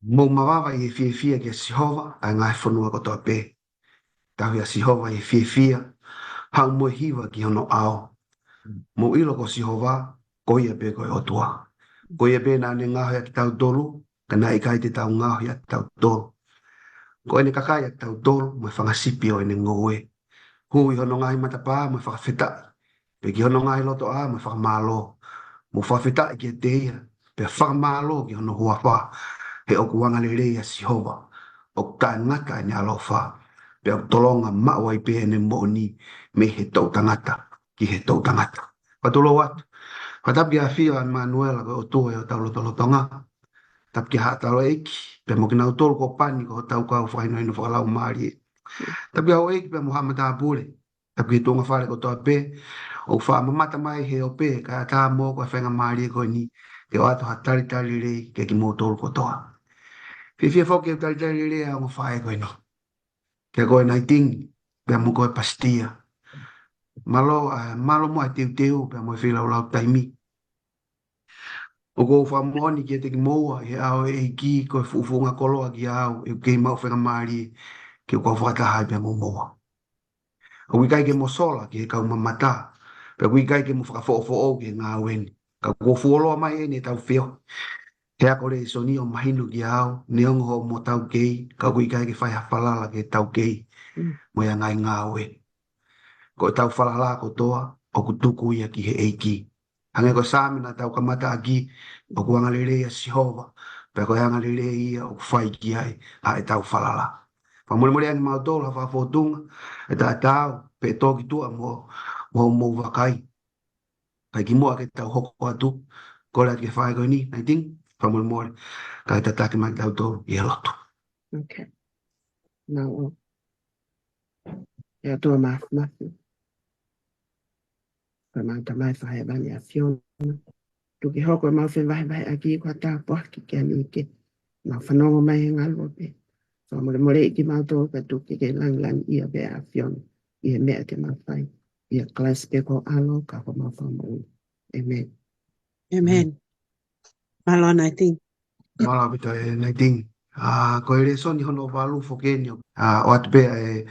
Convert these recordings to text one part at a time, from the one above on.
Mo mawava i fia fia ke Sihova ai ngai whanua ko toa pe. Tahu ia Sihova i fia fia. Hau mo hiva ki hono ao. Mo ilo ko Sihova ko ia pe ko otua. Ko ia pe na ne ngaho ia ki tau tolu. Kana i kai te tau ngaho ia ki tau tolu. Ko ene kakai ia ki tau tolu. Mo whangasipi o ene ngoe. Hui hono ngai matapa mo whakawhita. Pe ki hono ngai loto a mo whakamalo. Mo whakawhita ki e te ia. Pe whakamalo ki hono huawha. He o kuanga le rea Sihova. O ka ngata ni alofa. Pe o tolonga maua i pe ne moni me he tau tangata ki he tau tangata. Patolo watu. Patapi a fio an Manuela ko o tua e o tau lotolo tonga. Tapi ki haa talo eiki. Pe mo kina o tolo ko pani ko tau kau whaino ino whakalau maari. Tapi au eiki pe Muhammad Abule. Tapi ki tonga whare ko toa pe. O wha mamata mai he o pe. Ka ta mo ko whenga maari ko ni. Ke o ato hatari tari rei ke ki mo tolo ko toa. Fifia foke tali tali rea o whae koe no. Kia koe nai ting, pia mo koe pastia. Malo mo ai teu teu, pia mo e whilau lau taimi. O kou whamoni kia teki moua, he ao e ki koe fufunga koloa ki ao, e kei mau whenga maari, ki o kou whakahai pia mo moua. O wikai ke mo sola, ki he kau mamata, pia wikai ke mo whakafo ki ngā weni. Ka kou fuoloa mai e ne tau whio. He ako re soni o mahinu ki au, ne ongo ho mo tau kei, ka kui kai ke whai hawhalala ke tau kei, mo ia ngai ngā oe. Ko tau whalala ko toa, o ku tuku ia ki he eiki. Hange ko sāmina tau kamata aki, o ku angalere ia Sihova, pe ko angalere ia o ku whai ki ai, a e tau whalala. Whamore more ani mautola, whafotunga, e tā tau, pe toki tua mo wakai. Kai ki mua ke tau hoko atu, ko le ati ke whai koe ni, nai ting, whamore more. Kai tataki mai tau tōru i lotu. Okay. Now, tua mafu. Pamanta mai whahe bani a fiona. Tuki hoko mau whi aki kua tā poa ki kia ni ke. Mau whanongo mai he ngalo pe. So more iki mau tō ka tuki ke lang ia be a fiona. Ia mea te mau whai. Ia klas pe ko alo ka ko mau whamau. Amen. Amen. Malona, I think. Mala pita e nai ting. Ko e re soni hono walu whokenio. O atu pe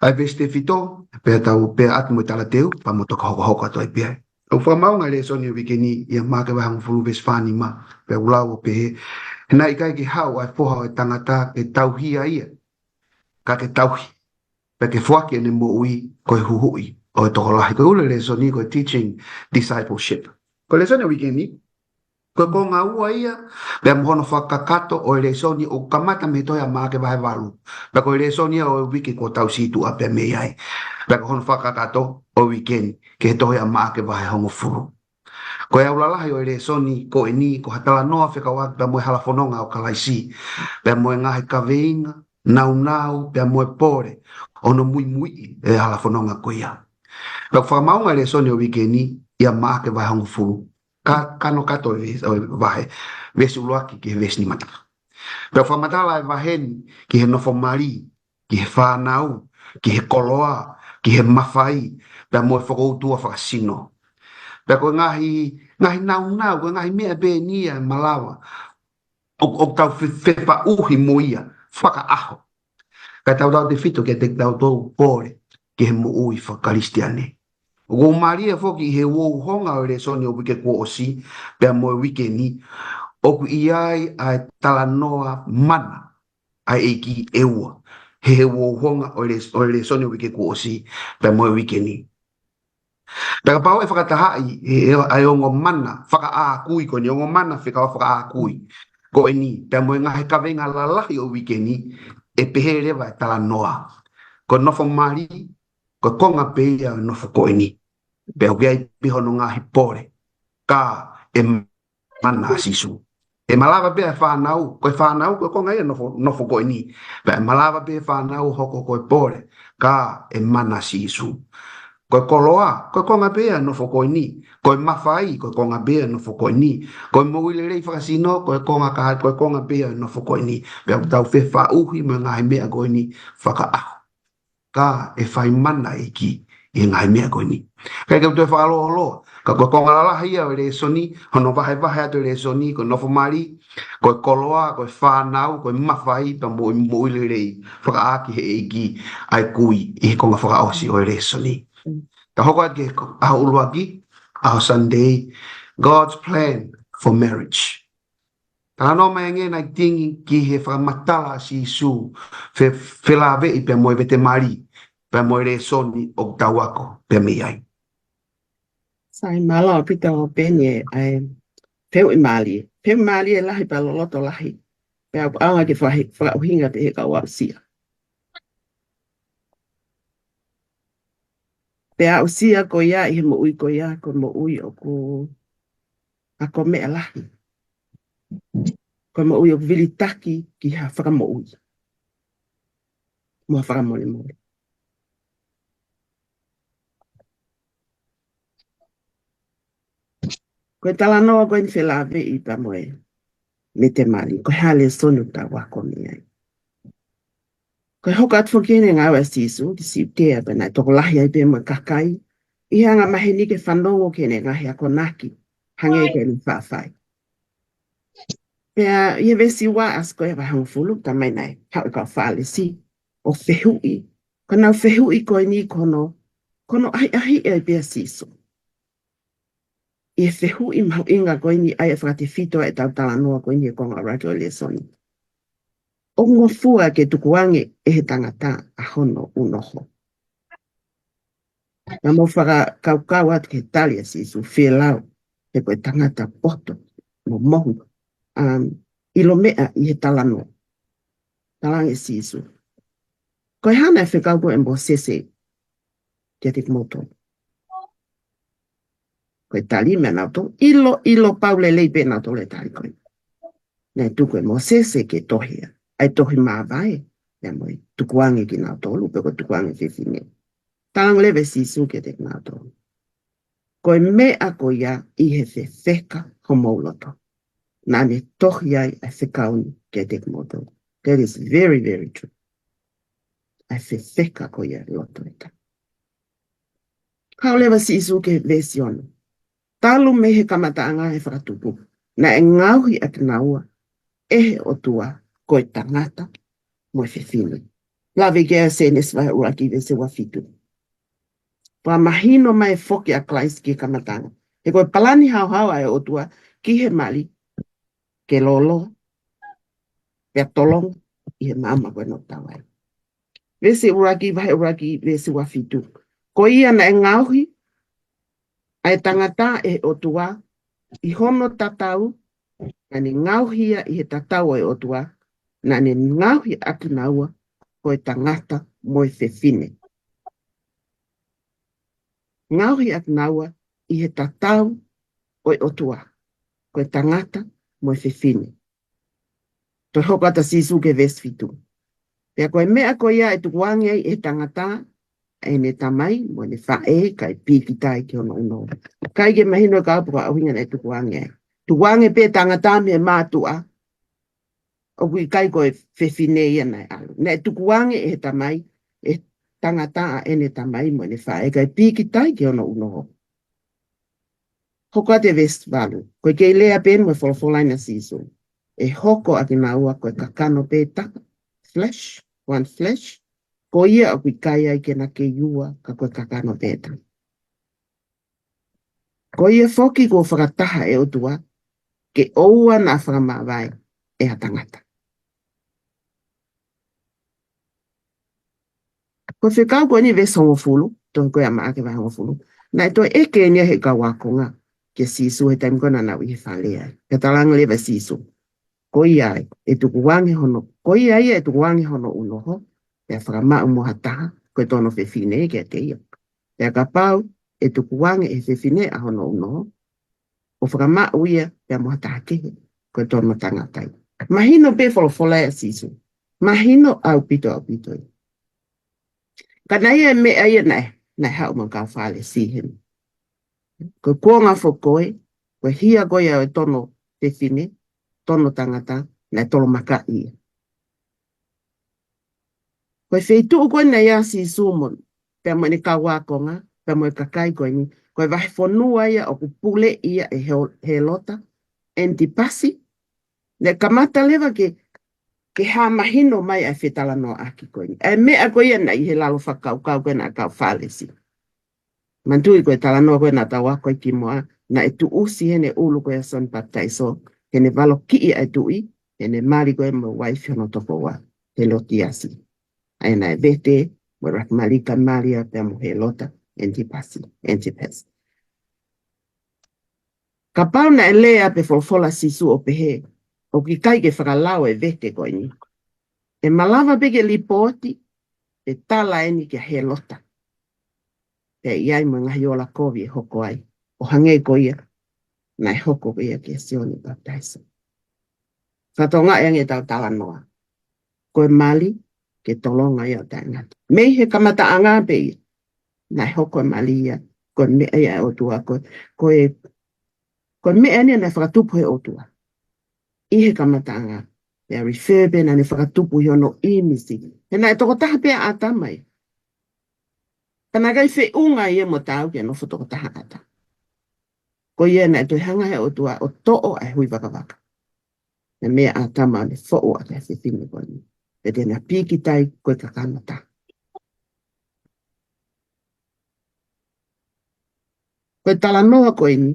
ai veste fito, pe tau pe atu mo tala teu, pa mo toka hoko atu ai pe ai. O whamau ngai re soni o wikeni, ia māke wahangu fulu vesfani ma, pe ulau o pe he. Hena i kai ki hau ai poha o tangata ke tauhia ia. Ka ke tauhi. Pe ke fuaki ene mo ui koe huhui. O e toko lahi. Koe ule re soni koe teaching discipleship. Koe le soni o wikeni, koe ko ngā ua ia, pia mohono whakakato o re soni o kamata me toia māke wahe walu. Pia koe re soni o wiki ko tau situ a pia me iai. Pia ko hono whakakato o wikeni ke he toia māke wahe hongo furu. Ko e aulalahi o re soni ko e ni ko hatala noa whika wak pia moe halafononga o kalaisi. Pia moe ngahe kaweinga, nau, pia moe pore, ono mui e halafononga ko ia. Pia whamaunga re soni o wikeni ia māke wahe hongo furu. Kano kato vahe vesi uluaki ki he vesi ni mata. Pea whamatala e vaheni ki he nofo mari, ki he whanau, ki he koloa, ki he mawhai, pea moe whakoutua whakasino. Pea koe ngahi nau, koe ngahi mea be nia malawa, o tau whepa uhi mo ia, whaka aho. Kai tau te whito ke te tau tau pore, ki he mo ui whakaristiane. O Maria foki he wo honga o re soni o wike ko osi pe mo wike ni o ku iai ai talanoa mana ai eki eua he wo honga o re soni o wike ko osi pe mo wike ni Peka pau e whakatahai ai ongo mana whaka a kui ko ni ongo mana whika whaka a kui ko e ni pe mo ngahe kawenga lalahi o wike ni e pehe rewa e talanoa ko nofo mari ko konga peia nofo ko e ni pe o gai pihono ngahi pore ka e mana sisu e malava pe whanau ko konga ia nofo ko ni pe malava pe whanau hoko ko pore ka e mana sisu ko koloa ko konga pe nofo ko ni ko mafai ko konga pe nofo ko ni ko moile rei whakasino ko konga ka ko konga pe nofo ko ni pe tau fe fa uhi me ngahi mea ko ni whaka aho ka e whai mana iki i ngai mea koe ni. Kai kau tue whakaloa loa, Ka ko ngala hia o le soni hono vahe atu le soni ko nofo mari ko koloa ko whanau ko mawhai pa mo le rei whakaaki he eiki ai kui I ko ngā whakaosi o le soni. Ka hoko ake aho uluaki aho Sunday God's plan for marriage. Tano mai nge na tingi ki he whakamatala si su whelave I pe moe vete mari pe moe le soni o tawako pe mi ai. Sai malo pita o penye ai peu I mali. Peu mali e lahi pa loloto lahi. Pe au anga ke whauhinga te he kaua sia. Pe au sia ko ia I he mo ui ko ia ko mo ui o ko a ko mea lahi. Ko mo ui o vili taki ki ha whakamo ui. Mua whakamole mole. Ko e tala noa ko ni whelave I pa moe. Me te mali. Ko hale sonu ta wako mi ai. Ko hoka atu whakene ngā wa sisu, ki si utea pena, toko lahi ai pe mo kakai, I hanga mahe ni ke whanongo kene ngahi a konaki, hange I pe ni whawhai. Pea, I vesi wa asko e wahang fulu, ta mai nai, hau I ka whaale si, o whehui. Ko nau whehui ko ni kono ahi e pea sisu. I whehui mau inga ko ni ai e whakate fito e tau tala noa ko ni e konga raki o le soni. O ngofua ke tukuange e he tangata a hono unoho. Na mo whaka kaukau atu ke talia si su whielau he koe tangata poto mo mohu. Ilo mea I he talano. Talange si su. Koe hana e whekau koe mbo sese ke te moto. Koe tali mea nauto. Ilo paule leipe nauto le tali koe. Nei tuku e mo sese ke tohia. Ai tohi maa vai. Ya moi tukuange ki nauto. Lupe ko tukuange whiwhine. Talang lewe si su ke te nauto. Koe mea ko ia I he whewheka homoloto. Nane tohi ai a whekauni ke te moto. That is very, very true. A whewheka ko ia loto eta. Kau lewa si isu ke vesiono. Talu me he kamataanga he whakatupu. Na e ngauhi ak naua. Ehe o tua koe tangata mo whiwhine. Lawe gea se neswahe uraki ve se wafitu. Pa mahino mai foki a klais ki kamatanga. He koe palani hau ai o tua ki he mali ke lolo pe tolong I he mama koe no tawai. Vese uraki vese wafitu. Ko ia na e ngauhi ai tangata e o tua I hono tatau na ni ngauhia I he tatau e o tua na ni ngauhi atu naua koe tangata mo I whiwhine. Ngauhi atu naua I he tatau o tua koe tangata mo I whiwhine. Toi hoko ata sisu ke vesfitu. Pea koe mea koe ia e tukuange ai e tangata e ne tamai mo ne whae kai pikitai ki ono uno. Kai ke mahino ka apura au hinga ne tukuange ai. Tukuange pe tangata me mātua. O kui kai koe whiwhine ia nai alu. Ne tukuange e tamai e tangata e ne tamai mo ne whae kai pikitai ki ono uno. Hoko ate vestvalu. Koe kei lea pen mo folofolaina sisu. E hoko ake maua koe kakano pe taka. Flesh, one flesh. Ko ia o kui kai ai ke na ke iua ka koe kakano pe taka. Ko ia foki ko whakataha e o tua ke oua na whakamawai e a tangata. Ko whikau koe ni vesongo fulu, toh koe a maake wahango fulu. Na to eke nia he ka wakonga ke sisu he taim kona na wihe whalea. Ke talanga lewa sisu. Ko ia e tukuwangi hono. Ko ia e tukuwangi hono unoho. Pea whakamau moha taha. Koe tono whiwhine ke te ia. Pea ka pau e tukuwangi e whiwhine a hono unoho. O whakamau ia pea moha taha kehe. Koe tono tangatai. Mahino pe wholofola e sisu. Mahino au pito. Kana ia me aia nai hau man ka whale sihen. Ko kuonga whokoe, ko hia koe au e tono whiwhine, tono tangata, nai tolo maka ia. Ko wheitu koe na ia si sumon, pea mo ni ka wakonga, pea mo i kakai koe ni, koe vahe whanua ia o ku pule ia e he lota, Antipasi, ne kamata lewa ke ha mahino mai ai whetala no aki koe. E mea koe ia na i he lalo whakau koe na kau whalesi. Mantui koe tala no koe na tawa koe ki moa, na e tu usi hene ulu koe a son baptaiso, hene valo ki i ai tui, hene mali koe mo waifi hono toko wa, he loti asi. Aina e vete, mo rak malika malia pe mo he lota, Antipasi. Ka pau na e lea pe folfola sisu o pehe, o ki kai ke whakalao e vete koe ni. E malawa peke li pōti, e tala eni ke he lota. Te iai mo ngahi ola kovi e hoko ai, o hange ko ia, na e hoko ko ia ke sioni baptaiso. Whatonga e nge tau tala noa. Koe mali, ke tolonga ia ta ngata. Mei he kamata anga pe ia, na e hoko e mali ia, koe mea ia o tua, koe mea ni na whakatupu he o tua. I he kamata anga, pea refer pe na ne whakatupu hi ono i misi. He na e toko taha pea a tamai. Kana gai whi unga ia mo tau kia no toko taha ata. Ko ia na e toi hanga he o tua o to'o ai hui waka. Na mea a tama ne fo'o a te whiwhine koe ni. E tēnā piki tai koe ka kamata. Koe tala noa koe ni,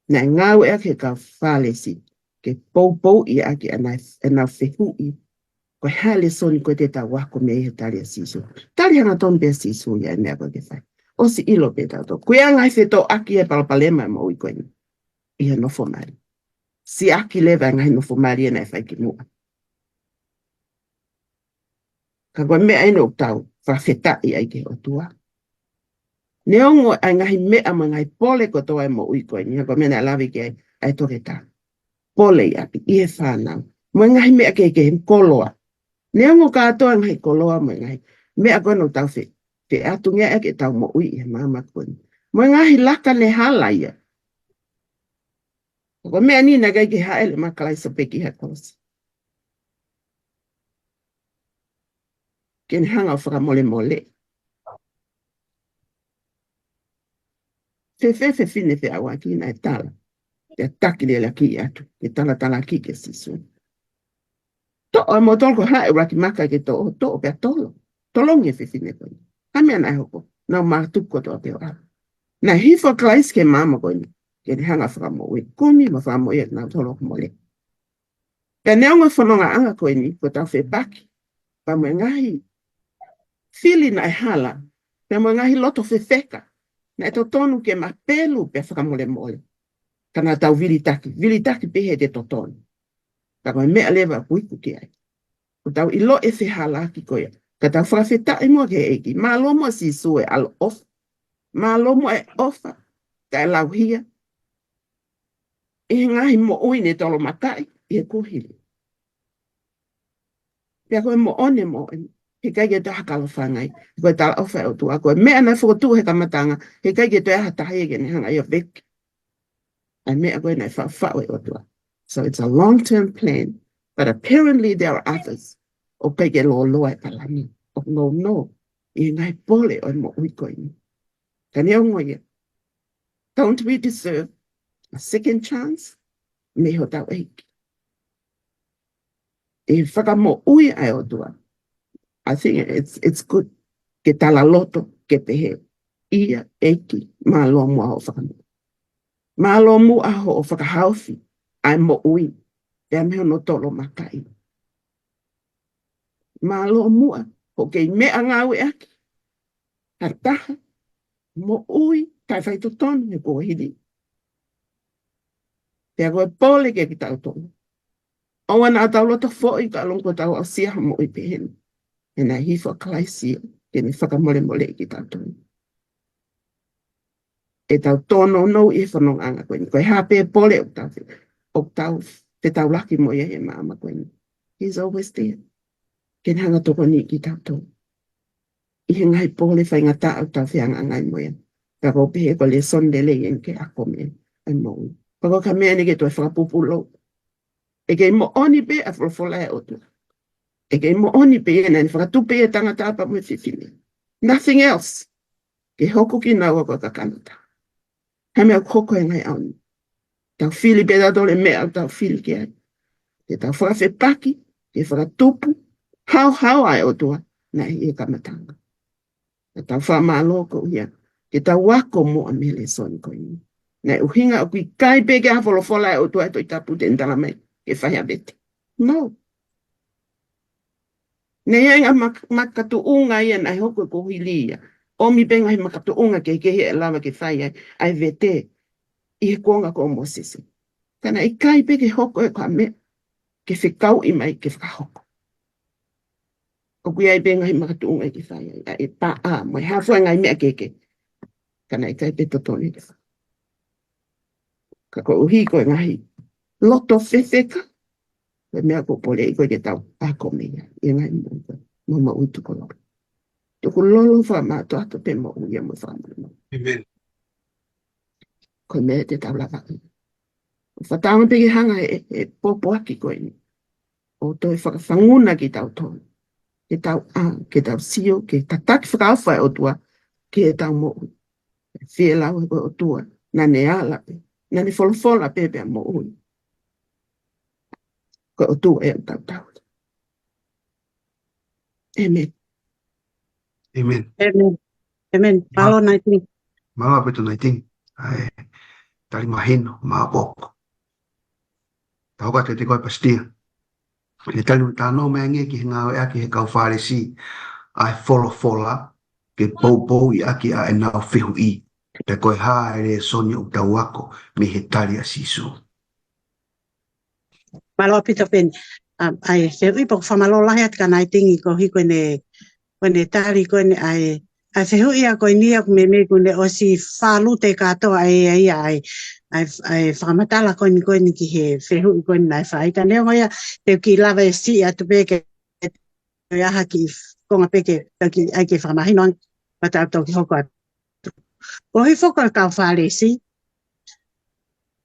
na e ngau ea ke ka whalesi, ke pou i aki e nau whihu i, koe hale soni koe te tau wako me i he tali a sisu. Tali hanga ton pia sisu ia e mea koe ke whai. O si ilo pe tau to. Koe angai wheto aki e palapalema mo i koe ni. I he nofo mari. Si aki lewa ngai nofo mari e nai whai ki mua. Ka koe mea ino tau, whawheta i aike o tua. Ne ongo ai ngahi mea ma ngai pole ko toa e mo ui koe ni. Hako mena lawi ke ai toke ta. Pole i api, i e whanau. Mo ngahi mea ke koloa. Ne ongo ka atoa ngahi koloa mo ngahi. Mea koe no tau whi. Te atu ngea eke tau mo ui i he mama koe ni. Mo ngahi laka ne hala ia. Hako mea ni na gai ke haele makalai so peki hakosi. Kene hanga o whakamole mole. Fe fine fe awa ki na e tala. Te ataki le la ki atu. Te tala ki ke sisu. To o mo tolko hae raki maka ke to o pia tolo. Tolongi fe fine koe. Hamea na hoko. Na mātuko to te ora. Na hifo klais ke mama koe ni. Kene hanga whakamo ue. Kumi ma whakamo ue na tolo mole. Ka neonga whanonga anga koe ni. Ko tau fe baki. Pa mo ngahi. Fili na e hala. Pa mo ngahi loto fe feka. Na e to tonu ke ma pelu pe whakamole mole. Kana tau vilitaki pehe te to tonu. Ka koe mea lewa puiku ki ai. Ko tau ilo e fe hala ki koe. Ka tau whakawheta i mua ke eki. Ma lomo si sue al off. Ma lomo e ofa. Ka e lau hia. E ngahi mo uine tolo makai. I e kuhili. Pea koe mo one mo. He kai ke toa hakalo whangai. Koe tala ofa o tua. Koe mea na whakotu he kamatanga. He kai ke toa hatahe ke ni hanga i o veki. Ai mea koe na whawhawe o tua. So it's a long-term plan. But apparently there are others. O kai ke lo loa e palani. O no. I ngai pole o mo ui koe ni. Ka ne ongo ia. Don't we deserve a second chance? Me ho tau eiki. E whakamo ui ai o tua. I think it's good. Ke tala loto, ke pehe. Ia, eiki, malo mua ho whakamo. Malo mua ho o whakahauwhi. Ai mo ui. Pea meo no tolo makai. Malo mua. Ho kei mea ngau e aki. Hataha. Mo ui. Tai whai to tonu he kua hidi. Pea koe pole ke ki tau tonu. O wana tau loto fōi ka longo tau au siaha mo ui pehenu. E nai hifo klaisia. Ke ni whakamole mole ki tau tonu. E tau tono no i whanong anga koe ni. Koe hape pole o tau te tau laki mo ia he maama koe ni. He's always there. Ken hanga toko ni ki tau tonu. I he ngai pole whai ngata au tau whianga ngai mo ia. Ka ko pehe ko le sondele ien ke ako me. Ai mo ui. Pako ka mea ni ke toi whakapupu lo. E kei mo oni pe a wholofola e otu. E kei mo oni pe e nani whakatupe e tangata apa mo whiwhine. Nothing else. Ke hoku ki nau ako ka kanata. Ha mea koko e ngai au. Tau fili pe dato le mea tau fili ki ai. Te tau whakawhi paki, te whakatupu, hau ai o tua, na i e kamatanga. Te tau whamalo ko ia, te tau wako mo a mele soni ko ia. Na uhinga o kui kai peke a wholofola e o tua e toi tapu te ndala mai, ke whahia bete. No. Ne ia makatu unga ia na hoko ko hilia. O mi benga hi makatu unga ke he e lava ke whai ai vete, i he kuonga ko mo sisi. Kana i kai peke hoko e ka me, ke whikau i mai ke whakahoko. O kui ai benga hi makatu unga ki whai ai, e pa a, mai hawhua ngai mea keke. Kana i kai pe totoni ke whai. Ka ko uhi ko e ngahi, loto whewheka, e mea ko pole i koe ke tau, a ko mea, i ngai mwaka, mama utu ko loro. Tuku lolo wha mātu ato pe mo uia mo whamana. Amen. Koe mea te tau lava. Whataama peke hanga e popo aki koe ni. O toi whakawhanguna ki tau tonu. Ke tau a, ke tau sio, ke tataki whakawhai o tua, ke tau mo ui. Whie lau e koe o tua, na ne ala pe, na ne wholofola pe pe mo ui. Koe o tua e tau tau. Amen. Amen. Amen. Amen. Malona, I think. Mama betu na iting. Ai, tali mahino, maboko. Tau ka te koe pastia. Le tali tano mea nge ki ngā e aki he kau whāresi. Ai wholofola, ke pou i aki a e nao whihu i. Te koe hā e re soni o tau ako, me he tali a sisu. Malo pito pen. Ai, se ui poko whamalo lahi at ka nai tingi ko hi koe tari koe ne ai. Ai se hui a koe nia ku me koe ne o si whalu te katoa ai whakamatala koe ni ki he whehui koe nai whai. Ka neo ngoia te ki lava e si atu peke e aha ki konga peke ai ke whakamahino ang patau tau ki hoko atu. Ko hi whoko kau whare si.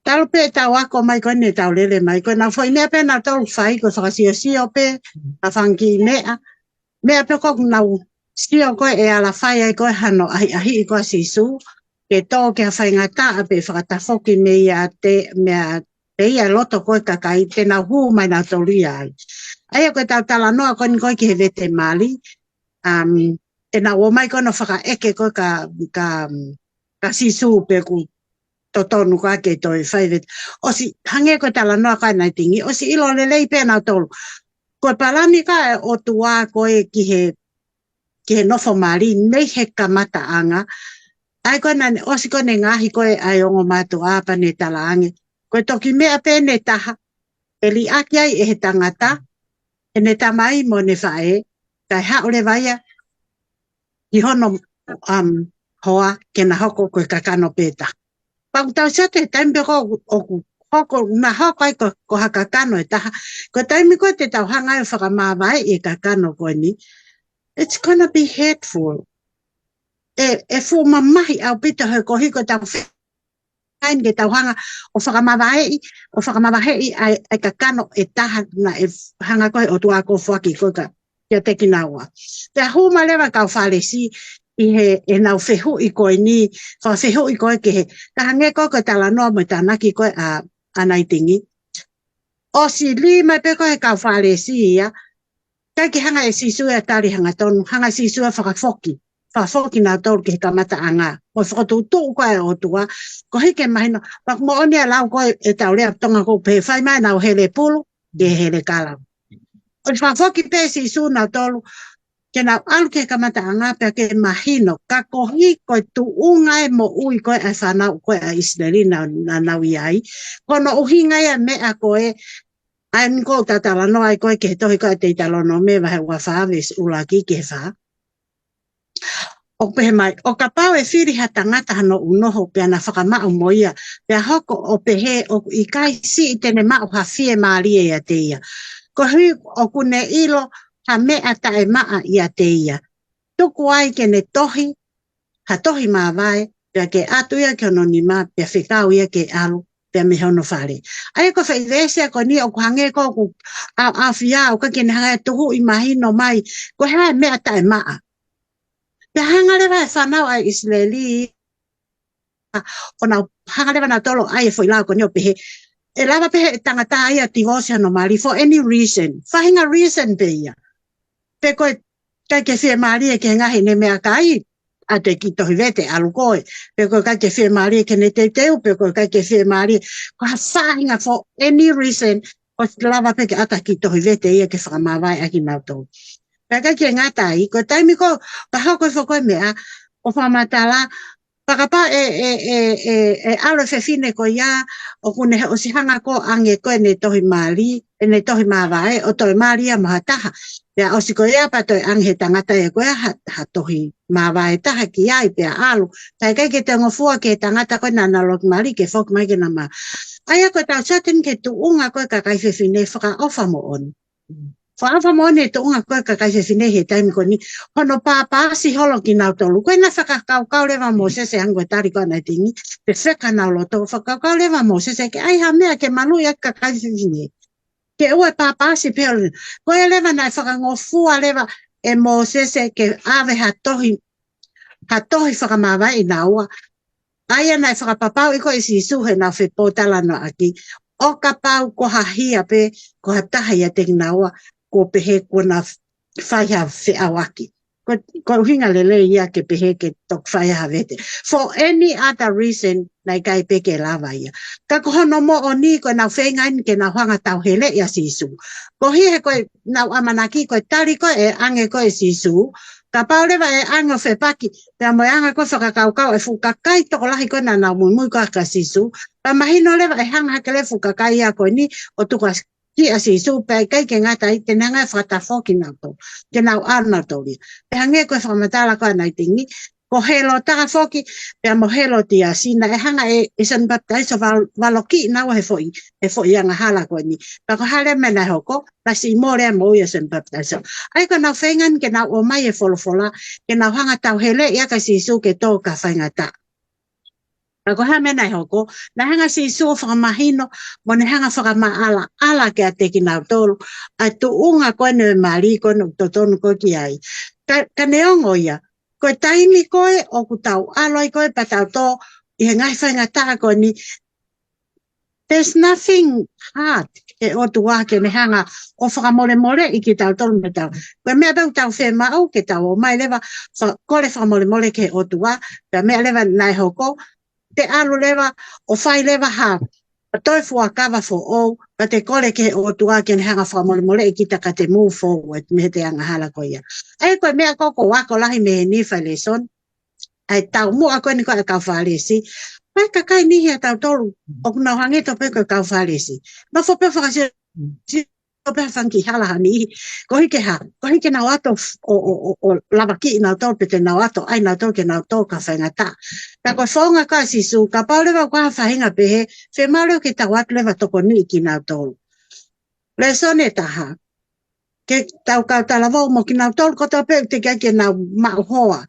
Talo pe tau ako mai koe ne tau lele mai koe. Nau whoi mea pe nau tau whai koe whakasio pe a whangi mea. Mea pe koku nau sio koe e ala whai ai koe hano ahi i koe sisu. Ke tō ke a whai ngata a pe whakatafoki me ia te mea te ia loto koe kakai te nau huu mai nau toli ai. Aia koe tau tala noa koe ni koe ki he vete mali. Te nau o mai koe no whaka eke koe ka sisu pe ku totonu ka ke toi whaivet. O si hange koe tala noa kai nai tingi. O si ilo le lei pe nau tolu. Koe palami ka e o tua koe ki he nofo mali, nei he kamata anga. Ai koe nane, o si koe ne ngahi koe ai ongo mātu apa ne tala ange. Koe toki mea pe ne taha. E li aki ai e he tangata. E ne tamai mo ne whae. Kai haole vaia. I hono hoa ke na hoko koe kakano peta. Pau tau sa te taimpe ko hoko, na hoko ai ko hakakano e taha. Ko taimi koe te tau hanga e whakamawai e kakano koe ni. It's gonna be hateful. E fu mamahi au pita hoi ko hiko tau whain ke tau hanga o whakamawai ai kakano e taha na e hanga koe o tua ko whaki koe ka kia teki naua. Te huma lewa kau whalesi i he e nau whehu i koe ni, whehu i koe ke he, ka hange koe koe tala noa mo tānaki koe a naitingi. O si li mai pe koe kau whalesi ia, kai ki hanga e sisu e tari hanga tonu, hanga sisu e whakafoki. Whakafoki nā tolu ki he kamata anga. Mo whakatutu koe o tua, ko hike mahino, pak mo onia lau koe e tau lea tonga ko pe whai mai nau hele pulu, ke hele kalau. O whakafoki pe sisu nā tolu, ke nau alu ke kamata anga pe ke mahino, ka kohi koe tu unga e mo ui koe a whanau koe a Israeli na nau iai, kono uhinga ia mea koe, ai miko tatala no ai koe ke tohi koe te talo no me wahe ua whaaves ulaki ke wha. O pehe mai, o ka pau e whiri ha tangata hano unoho pe ana whakamau moia, pe hoko o pehe o i kai si i tene mau ha fie maari e a teia. Ko hui o kune ilo ha mea tae maa i a teia. Tuku ai ke ne tohi, ha tohi maa vai, pe ke atu ia ke ono ni maa, pe whikau ia ke alu, pe me hono whare. Ai ko whaidesea ko ni o kuhange ko ku a whia o ka kene hanga tuhu i mahino mai, ko hea mea tae maa. Pe hanga lewa e whanau ai Israeli, ona hanga lewa na tolo ai foi la ko nyo pe e lava pe tangata ai divorce no mali for any reason fahinga reason pe ia pe ko ka ke se mali ke nga hine me akai a te ki tohi vete alu koe pe ko ka ke se mali ke ne te teu pe ko ka ke se mali ko fahinga for any reason o lava pe ke ata ki tohi vete ia ke whakamawai aki nautou pe ka ke ngata i ko taimi ko ka hako ko mea o whamatala pakapa alo fe fine ko ya o kune o si hanga ko ange ko ne tohi mali ne tohi mawai o tohi mali a mahataha ya o si ko ya pa tohi ange tangata e ko ya ha tohi mawai taha ki ai pe alo tai kai ke tengo fua ke tangata ko na lok mali ke fok mai ke na ma aya ko tau saten ke tu unga ko ka kai fe fine whaka ofa mo on Whaava mone to unga koe ka kai se fine he taimi ko ni hono papa si holo ki nau tolu koe na whakakau lewa mo se hango tari ko na tingi te wheka nau loto whakakau lewa mo se ke ai ha mea ke malu ya ka kai se fine ke ue papa si peo koe lewa na whakangofua lewa e mo se ke ave ha tohi whakamawai na ua aia na whakapapau i koe si suhe na whepotala no aki o ka pau ko hahia pe ko hataha ia te naua ko pehe ko na whaiha whiawaki. Ko hinga lele ia ke pehe ke tok whaiha vete. For any other reason, nai kai peke lava ia. Ka ko hono mo o ni ko na whengain ke na hanga tau hele ia sisu. Ko hihe koe nau amanaki koe tari koe e ange koe sisu. Ka paulewa e ange whepaki. Pea moe anga koe whakakaukau e fukakai toko lahi koe na nau mui koe ka sisu. Pa mahino lewa e hanga hake le fukakai ia koe ni o tuka ki a sisu pe kai ke ngata i te nanga whatafoki nau tau. Ke nau arna tau lia. Pe hange koe whakamatala koe nai tingi. Ko helo taka foki, pe mo helo tia sina e hanga e san baptaiso valoki nau he foi anga hala koe ni. Pa ko hale mena hoko, pa si more mo ia san baptaiso. Ai ko nau whengan ke nau o mai e folofola, ke nau hanga tau hele ia ka sisu ke tō ka whaingata. Ko ha mena hoko na hanga si so whakamahino mo ne hanga whakamaala ala ke a teki nau tolu a tu unga koe ne mali koe no totonu koe ki ai ka neongo ia koe taimi koe o ku tau aloi koe pa tau tō i he ngai whaingata koe ni there's nothing hard e o tu wake ne hanga o whakamole i ki tau tolu me tau koe mea bau tau whema au ke tau o mai lewa kore whakamole ke o tu wa ka mea lewa nai hoko te alu lewa o whai lewa ha. A toi fua kawa fo o, pa te kore ke o tua ke ne hanga whamole i kita ka te move forward me te anga hala ko ia. Ai koe mea koko wako lahi me ni whai le son. Ai tau mua koe ni koe kau whalesi. Pai kakai nihi a tau tolu, o kuna hangi to pe koe kau whalesi. Ma fo pe whakasi pe whanki hala hani. Ko hike nau ato o lavaki nau tolu pe te nau ato, ai nau tolu ke nau tolu ka whaingata. Ka koe whaunga ka sisu, ka paulewa kwa whahinga pehe, whe maureo ke tau atu lewa toko ni ki nau tolu. Le sone taha, ke tau kau talavau mo ki nau tolu, ko tau pe te kia ke nau mauhoa.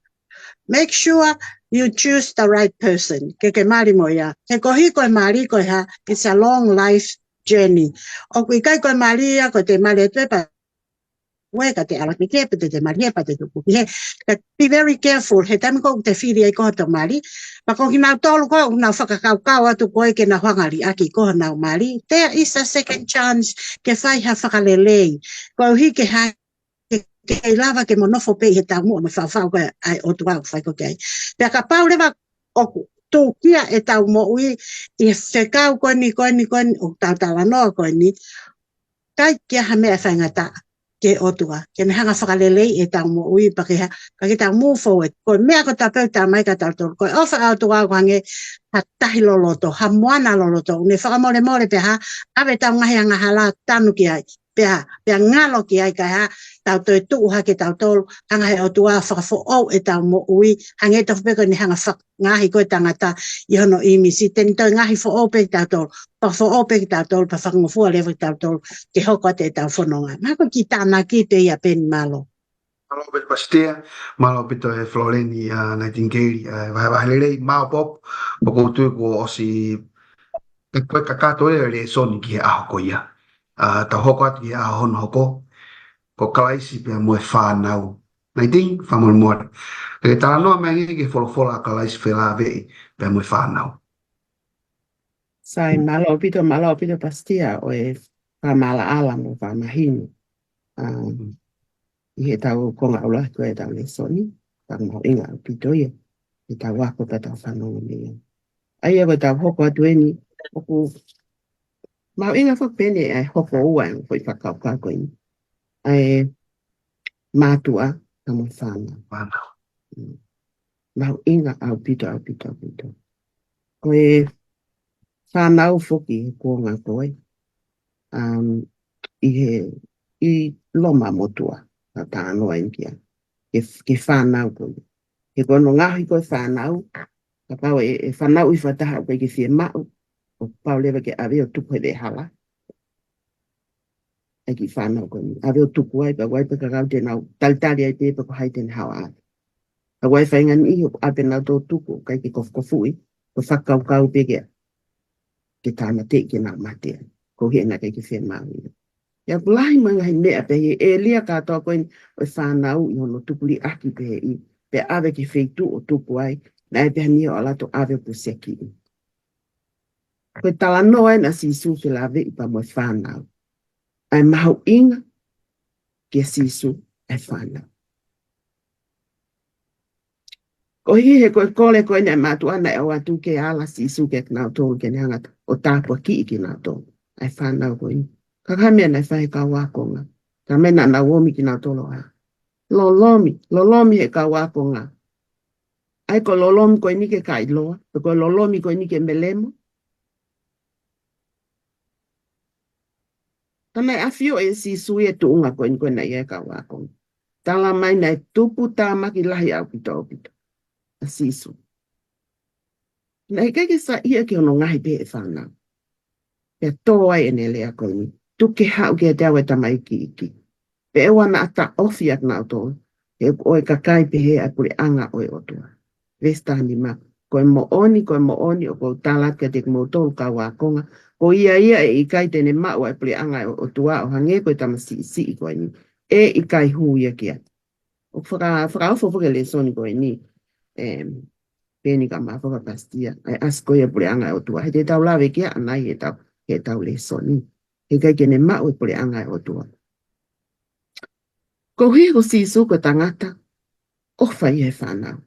Make sure you choose the right person. Ke mari mo ia. Ke kohi koe mari koe ha, it's a long life journey. O kui kai koe mari ia, ko te mari etue pa weka te ala ke pe te mari pa te tupu. Be very careful. He tami ko te whiri ai koha to mari. Pa ko kinau tolu koe, unau whakakau atu koe ke na whangari aki koha nau mari. There is a second chance ke whai ha whakalelei. Ko hi ke hai ke lava ke monofo pe he tau mua me whawhau koe ai o tuau whai ko kei. Pea ka pau lewa oku. Tō kia e tau mo ui i whekau koe ni o tau talanoa koe ni. Kai kia ha mea whaingata. Ke otua, ke ne hanga whakalelei e tau mo ui pa ke tau move forward. Koe mea ko tau peu tau mai ka tau tolu. Koe ofa au tua ko hange ha tahi loloto, ha moana loloto. Ne whakamole pe ha, awe tau ngahi anga hala tanu ki ai. Pea ngalo ki ai kai ha, tau toi tuu ha ke tau tolu. Hanga he otua whakafo au e tau mo ui. Hange tofu peko ni hanga ngahi koe tangata i hono imi. Si teni toi ngahi fo au pe tau tolu. Pa fo au pe tau tolu, pa whakangofua lewa tau tolu. Ke hoko te tau whanonga. Mako ki tāna ki te ia pen malo. Malo pe pastea, malo pe to Floreni Nightingale, vai lei mau pop, poko tu ko osi e koe kakato le soni ki a hoko ia. Ta hoko atu ki a hon hoko, ko kalaisi pe mo e whanau. nai ting famol mo ke tala no mai ke fola ka lais fela ve pe mo whanau Sai malo pito pastia o e mala ala mo mahinu. I he tau konga ula ko e tau le soni, tau mo inga pito ia, i tau wako pa tau whanau mea. Ai e tau hoko atu eni, oku, mau inga whak pene ai hoko ua e koi whakau kako ini. Ai mātua na mo whanau. whanau Mau inga au pito. Koe whanau whoki he kuonga koe. I loma motua, ta tānoa inkia. Ke whanau koe. Ke kono ngahi koe whanau, ka pau e whanau i whataha koe ke whie mau, o pau lewa ke awe o tupu he hala. E ki whanau koe ni. Awe o tupu ai, pa wai pa kakau te nau, talitali ai te pa ko hai tene hawa ai. Pa wai whaingan i o ape nau tō tupu, kai ke kofui, ko whakau kau peke ke tāna te ke nau matea. Ko hea na kai ke whie mau i. Ia pulahi manga hi mea pe he e lia katoa koe o whanau i hono tupuli aki pe i pe awe ki wheitu o tupu ai na e peha nia o alato awe pu seki i. Koe tala noa na sisu ke la ve i pa mo whanau. Ai mahu inga ke sisu e whanau. Ko hi he koe kole koe ne matu ana e o atu ke ala sisu ke knau tōru ke neanga o tāpua ki i ki nau tōru. Ai whanau koe ni. Kakamea na whae ka wakonga. Ka mena na womi ki nau tolo a. Lolomi he ka wakonga. Ai ko lolomi koe nike ka iloa. Ko lolomi koe nike melemo. Tanai afio e si sui e tuunga koe nikoe na ia ka wakonga. Tala mai na e tupu tāmaki lahi au pito. A sisu. Na he keke sa ia ki ono ngahi pe e whanau. Pea tō ai e ne lea koe ni. Tuke hau ke te awe tamai ki. Pe e wana ata ofi at nau tō. E oe kakai pe he a puri anga oe otua. Vesta ni ma. Koe mo oni o kou talat ke te kumo tōru ka wakonga. Ko ia e ikai tene mau a puri anga otua o hange koe tamasi i koe ni. E ikai hu ia kia. O whakaofo whake le soni koe ni. Peni ka maa whaka pastia. Ai as koe a puri anga otua. He te tau lawe kia anai he tau le soni. He kai kene mau e pule anga e o tua. Ko hui ko sisu ko tangata, o whai he whanau.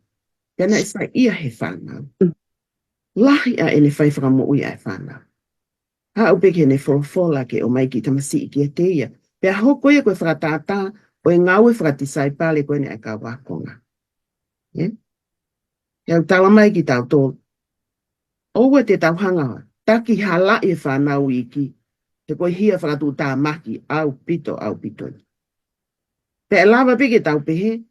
Pena e sai ia he whanau. Lahi a ene whai whakamu ui a he whanau. Ha upe ke ne wholofola ke o mai ki tamasi i ki e te ia. Pea hoko ia koe whakatata, o e ngau e whakatisai pale koe ne a ka wakonga. Ia tala mai ki tau tō. Oua te tau hangawa, taki hala e whanau i ki. Te koe hia whakatu tā maki au pito. Pe e lava peke tau pehe,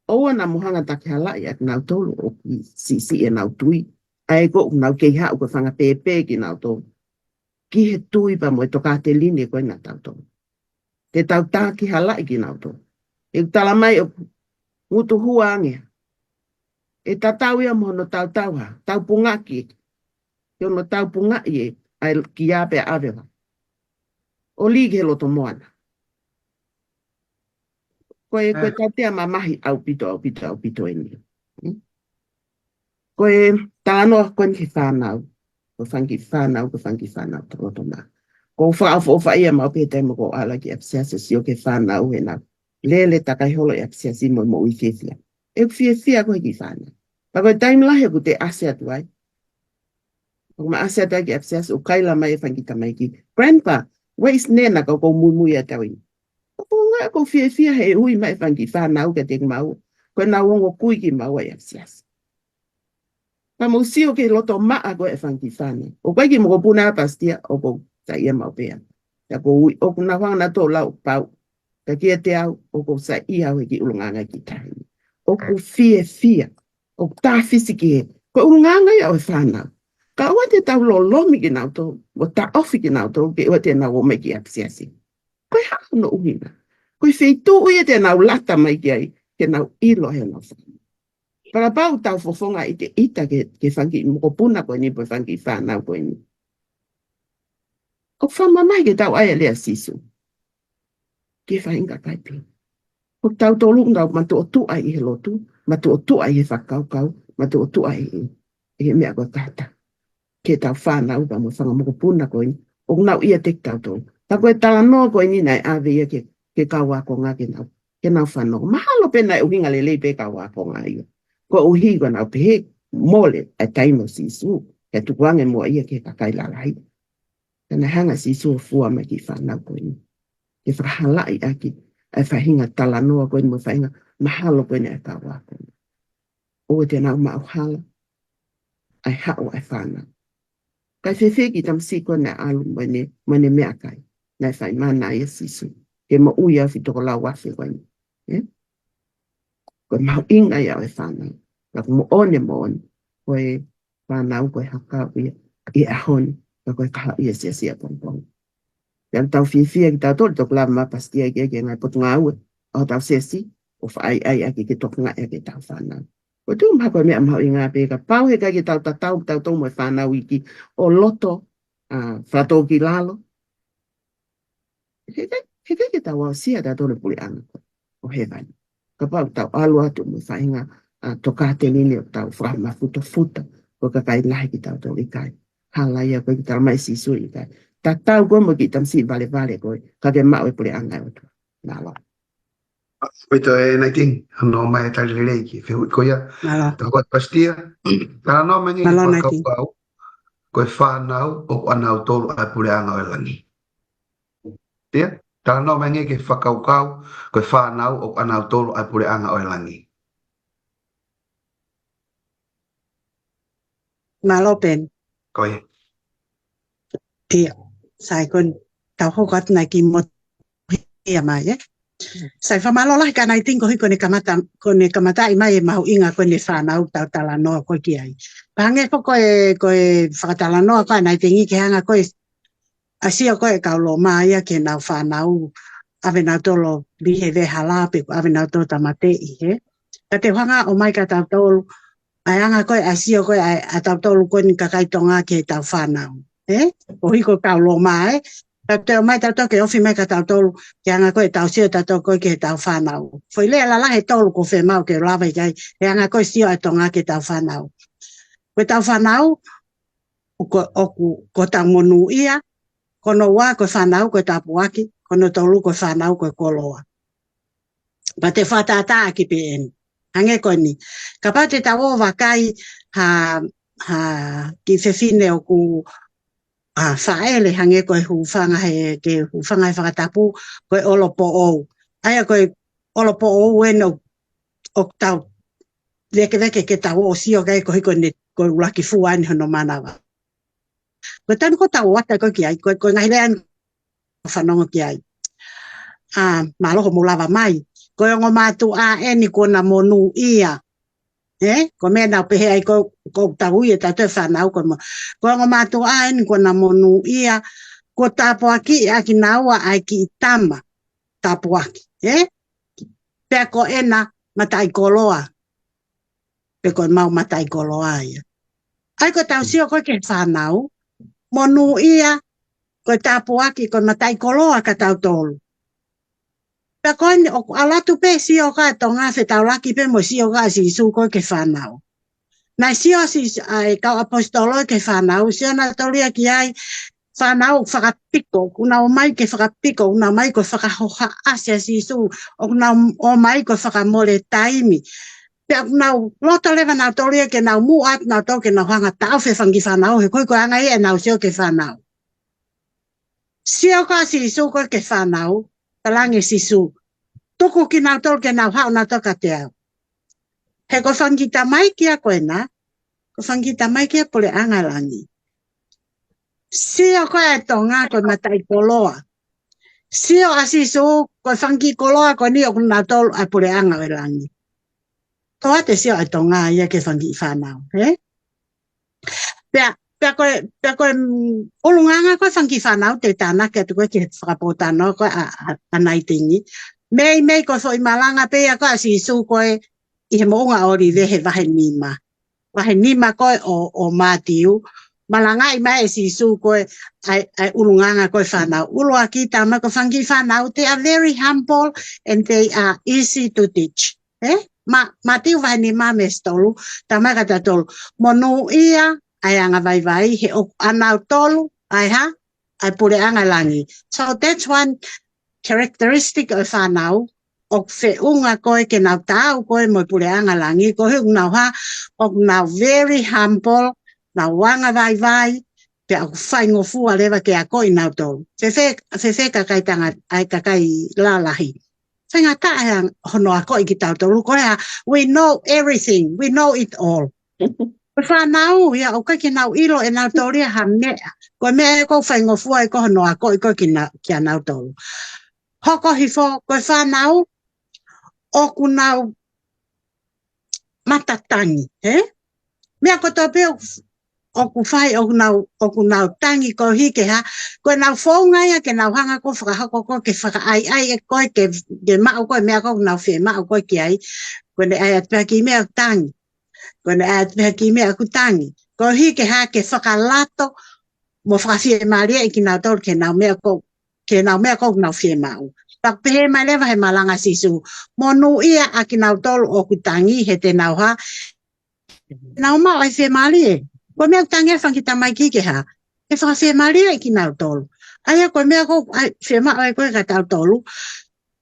oua na muhanga take halai at nau tolu o ki sisi e nau tui. Ai ko nau kei hau ko whanga pepe ki nau tolu. Ki he tui pa mo e toka te line koe na tau tolu. Te tau tā ki halai ki nau tolu. E tala mai o ngutu huangea. E tatau ia mo no tau ha, tau pungaki. Yo no tau pungaki e ai ki ape avewa. O lige loto moana. Koe tatea mamahi au pito eni. Koe tānoa koe ki whanau. Ko whangi whanau to loto mā. Ko whaofa ia mau pētai mo ko ala ki apsiasa si o ke whanau he nau. Lele takai holo e apsiasi mo ui whiawhia. E whiawhia koe ki whanau. Pa koe taimlahe ko te ase atu ai. Ko ma ase atu ai ki apsiasa o kaila mai e whangi tamai ki. Grandpa, weis nena ko mui a tau ini. Ko ngā ko whiawhia he ui mai whangi whanau ka te mau. Koe nā wongo kui ki mau ai apsiasa. Pa mo sio ke loto maa koe e whangi whanau. O koe ki mo ko puna pastia o ko sa ia mau pēa. Ya ko ui, o kuna whanga tō lau pau. Ka kia te au, o ko sa ia au ki ulunganga ki tahi. O ko whiawhia. O tā fisiki he. Ko ulunganga ia o whanau. Ka ua te tau lo lomi ki nau tō. O tā ofi ki nau tō. Ke ua te nau o me ki apsiasi. Koe hau no uhina. Koe wheitu ui te nau lata mai ki ai. Ke nau ilo he no whanau. Para pau tau fofonga i te ita ke whangi moko puna koe ni po whangi whanau koe ni. O whamamai ke tau aia lea sisu. Ke whainga kaipi. O tau tolu ngau matu o tu ai he lotu, matu o tu ai he whakau, matu o tu ai he mea ko tata. Ke tau whanau pa mo whanga moko puna ko ini, o ngau ia tek tau tolu. Ta koe tala noa ko ini nai ave ia ke kaua ko ngā ke nau whanau. Mahalo pena e uhinga le lei pe kaua ko ngā ia. Ko uhi ko nau pehe mole a taimo sisu, ke tukuange mua ia ke kakai lalai. Tana hanga sisu o fua mai ki whanau ko ini. Ke whahalai aki. Ai whahinga tala noa koe ni mo whahinga mahalo koe ni a kaua ko. O te nau mau hala, ai hao ai whanau. Kai whewheki tam siko na alu mane mea kai, nai whai mana ia sisu. Ke mo uia fi toko lau wafe koe ni. Koe mau inga ia ai whanau. Lako mo one, koe whanau koe hakau ia ahoni, koe kaha ia sia pongpong. Yang tau fia ki tau tolu tok lama pastia ki ngai pot ngau o tau sesi o fai ai aki ki tok ngai ki tau whanau. O tu mhako mea mhau i ngā pēka pau he kai ki tau tau mo whanau iki o loto whato ki lalo. He kai ki tau au sia tau tolu puli anga o he vani. Ka pau tau alu atu mo whainga tokate nini o tau whama futa ko ka kai lahi ki tau tolu i kai. Hala ia koe ki tau mai sisu i kai. Ta tau koe mo ki tamsi vale koe, ka ke mau e pule angai o tua. Nalo. Oito e nai ting, ano mai tali lelei ki, whihui koia, tau koe pastia, tala no mengi ki whakau koe whanau o anau tolu ai pule angai o langi. Tia, tala no mengi ki whakau koe whanau o anau tolu ai pule angai o langi. Malo pen. Koe. Ia, sai kon tau hokat na ki mo ia mai sai famalo lah kana iting ko ne kamata i mai mau inga ko ne whanau tau tala noa ko ki ai. Pange po ko whakatala noa ko na itingi ke hanga ko asia ko e kaulo mai ke nau whanau ave nau tolo bihe ve halape ave nau to tamate i he. Ta te hanga o mai ka tau tolu ai anga ko asia ko a tau tolu ko ni kakai tonga ke tau whanau. O hiko kaulo mai Tau mai tau ke ofi mai ka tau tolu ke anga koe tau sio tau koe ke tau whanau. Foi lea la he tolu ko whemau ke lawa i kai ke anga koe sio e tonga ke tau whanau. Koe tau whanau ko tau monu ia, kono wā koe whanau koe tau puaki, kono tolu koe whanau koe koloa. Pa te whatata ki pe eni. Hange koe ni. Ka pa te tau o wakai ki whewhine o ku whaele hange koe hufanga he ke hufanga he whakatapu koe olopo ou. Aia koe olopo ou eno o tau veke ke tau o sio kai koe koe ulaki fuani hono manawa. Koe tanu ko tau wata koe ki ai, koe ngahilean whanongo ki ai. Maloho mulawa mai. Koe ongo mātu a eni kona monu ia. Ko mea nau pehe ai ko tau ia tau te whanau ko mo. Ko ngo mātu aen ko na monu ia ko tapuaki aki naua ai ki tama tapuaki. Pea ko ena matai koloa. Pe ko mau matai koloa ia. Ai ko tau sio ko ke whanau. Monu ia ko tapuaki ko matai koloa ka tau tolu. Pea ko alatu pe sio ka tonga fe tau laki pe mo sio ka si su ko ke whanau. Nai sio si ai kau apostolo ke whanau, sio na tolia ki ai whanau whakapiko, kuna o mai ke whakapiko, kuna mai ko whakahoha asia si su, kuna o mai ko whakamole taimi. Pea kuna loto lewa nau tolia ke nau muat nau to ke nau hanga tau whangi whanau, he koe koe anga e nau sio ke whanau. Sio ka si su ko ke whanau, talangi si su. Tuku ki nau tol ke nau hao nau toka te au. He ko whangita mai kia koe na, ko whangita mai kia pole angalangi. Sio koe tonga koe matai koloa. Sio asisu koe whangi koloa koe ni o kuna tolu a pole angalangi. Toa te sio ai tonga ia ke whangi whanau. Pea koe ulunganga koe whangi whanau te tāna ke tu koe ke whakapotano koe a naitingi. Mei koe fo i malanga pea koe asisu koe i he mounga ori vehe wahe nima. Wahe nima koe o mātiu, Malangai mai si su koe ai ulunganga koe whanau. Ulua ki tama ko whangi whanau, they are very humble and they are easy to teach. Ma tiu vai ni mame stolu, tama kata tolu. Monu ia, ai anga vai he o anau tolu, ai ha, ai pure anga langi. So that's one characteristic of whanau. O fe unga koe ke nau tau koe mo pure anga langi, ko he unau ha, o nau very humble, nau wanga vai, pe aku whai ngofua lewa ke a koe nau tolu. Fefe kakai tanga, ai kakai lalahi. Whenga tae hono a koe ki tau tolu, koe ha, we know everything, we know it all. Whanau, ia o kai ki nau ilo e nau tolu ha mea, koe mea ko whai ngofua e ko hono a koe ki a nau tolu. Hoko hifo, koe whanau, oku nau matatangi, Mea ko tō peo oku whai oku nau tangi ko hike ha, koe nau whaungai ke nau hanga ko whakahoko ko ke whakaai e koe ke mao koe mea ko nau whi mao koe ki ai, koe ne ai atpea ki mea tangi, koe ne ai atpea ki mea ku tangi, ko hike ha ke whakalato mo whakawhie maria e ki nau tōru ke nau mea ko nau whi mao. Tak pehe mai lewa he malanga sisu. Monu ia a ki nau tolu o ku tangi he te nau ha. Nau mau ai whi mali e. Koe mea tangi e whankita mai kike ha. E whakawhie mali e ki nau tolu. Aia koe mea ko whi mao e koe ka tau tolu.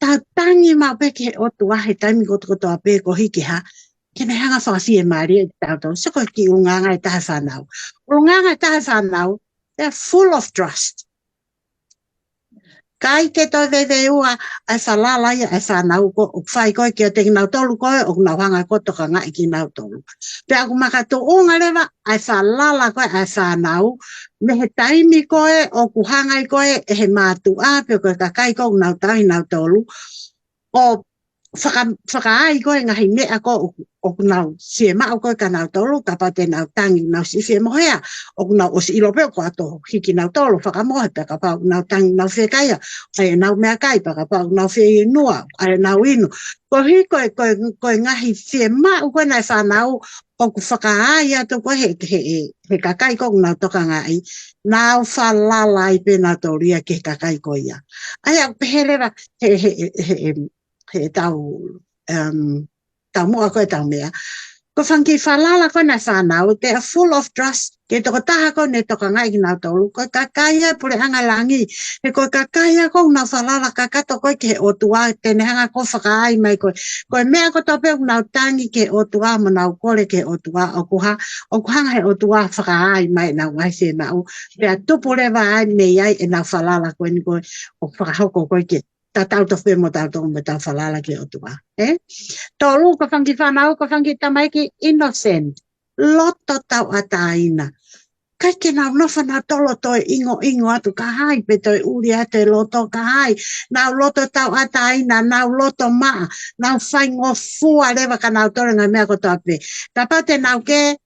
Tau tangi mau peke o tua he taimi koto a pe ko hiki ha. Kene hanga whakawhie mali e ki tau tolu. So koe ki unganga e tahe whanau. Unganga e tahe whanau. They're full of trust. Kai ke toi veve ua ai whalala ia ai whanau ko o whai koe ki a te nau tolu koe o nau hanga koto ka ngai ki nau tolu. Pe aku makato unga lewa ai whalala koe ai whanau me he taimi koe o ku hangai koe e he mātu a pe koe ka kai koe nau tahi nau tolu o whakaai koe ngahi mea ko o nau sie mao koe ka nau tolu ka pa te nau tangi nau si whie mohea o nau o si ilopeo ko ato hiki nau tolu whakamohe pe ka pa nau tangi nau whie kaya ai nau mea kai pa ka pa nau whie inua ai nau inu ko hi koe ngahi whie mao koe nai whanau o ku whakaai ato koe he kakai ko nau toka ngai nau whalalai pe nau toria ke kakai koe ia ai au pehelera he tau mua koe tau mea. Ko whanki whalala koe na whanau, they are full of trust. Ke toko taha koe ne toka ngai ki nau tolu. Koe kakaya pure hanga langi. He koe kakaya koe nau whalala kakato koe ke he otua. Tene hanga koe whakaai mai koe. Koe mea ko tope nau tangi ke otua mo nau kore ke otua. Oku hanga he otua whakaai mai nau ngai se mau. Pea tupu lewa ai me iai e nau whalala koe ni koe o whakahoko koe ke. Ta tau to fe mo tau to me tau whalala ki o tua. Tolu ka whanki whanau, ka whanki tamai ki innocent. Loto tau ataina. Kai ke nau no whanau tolo toi ingo atu ka hai pe toi uri ate loto ka hai. Nau loto tau ataina, nau loto maa. Nau whaingo fua lewa ka nau tore ngai mea ko toape. Tapate nau ke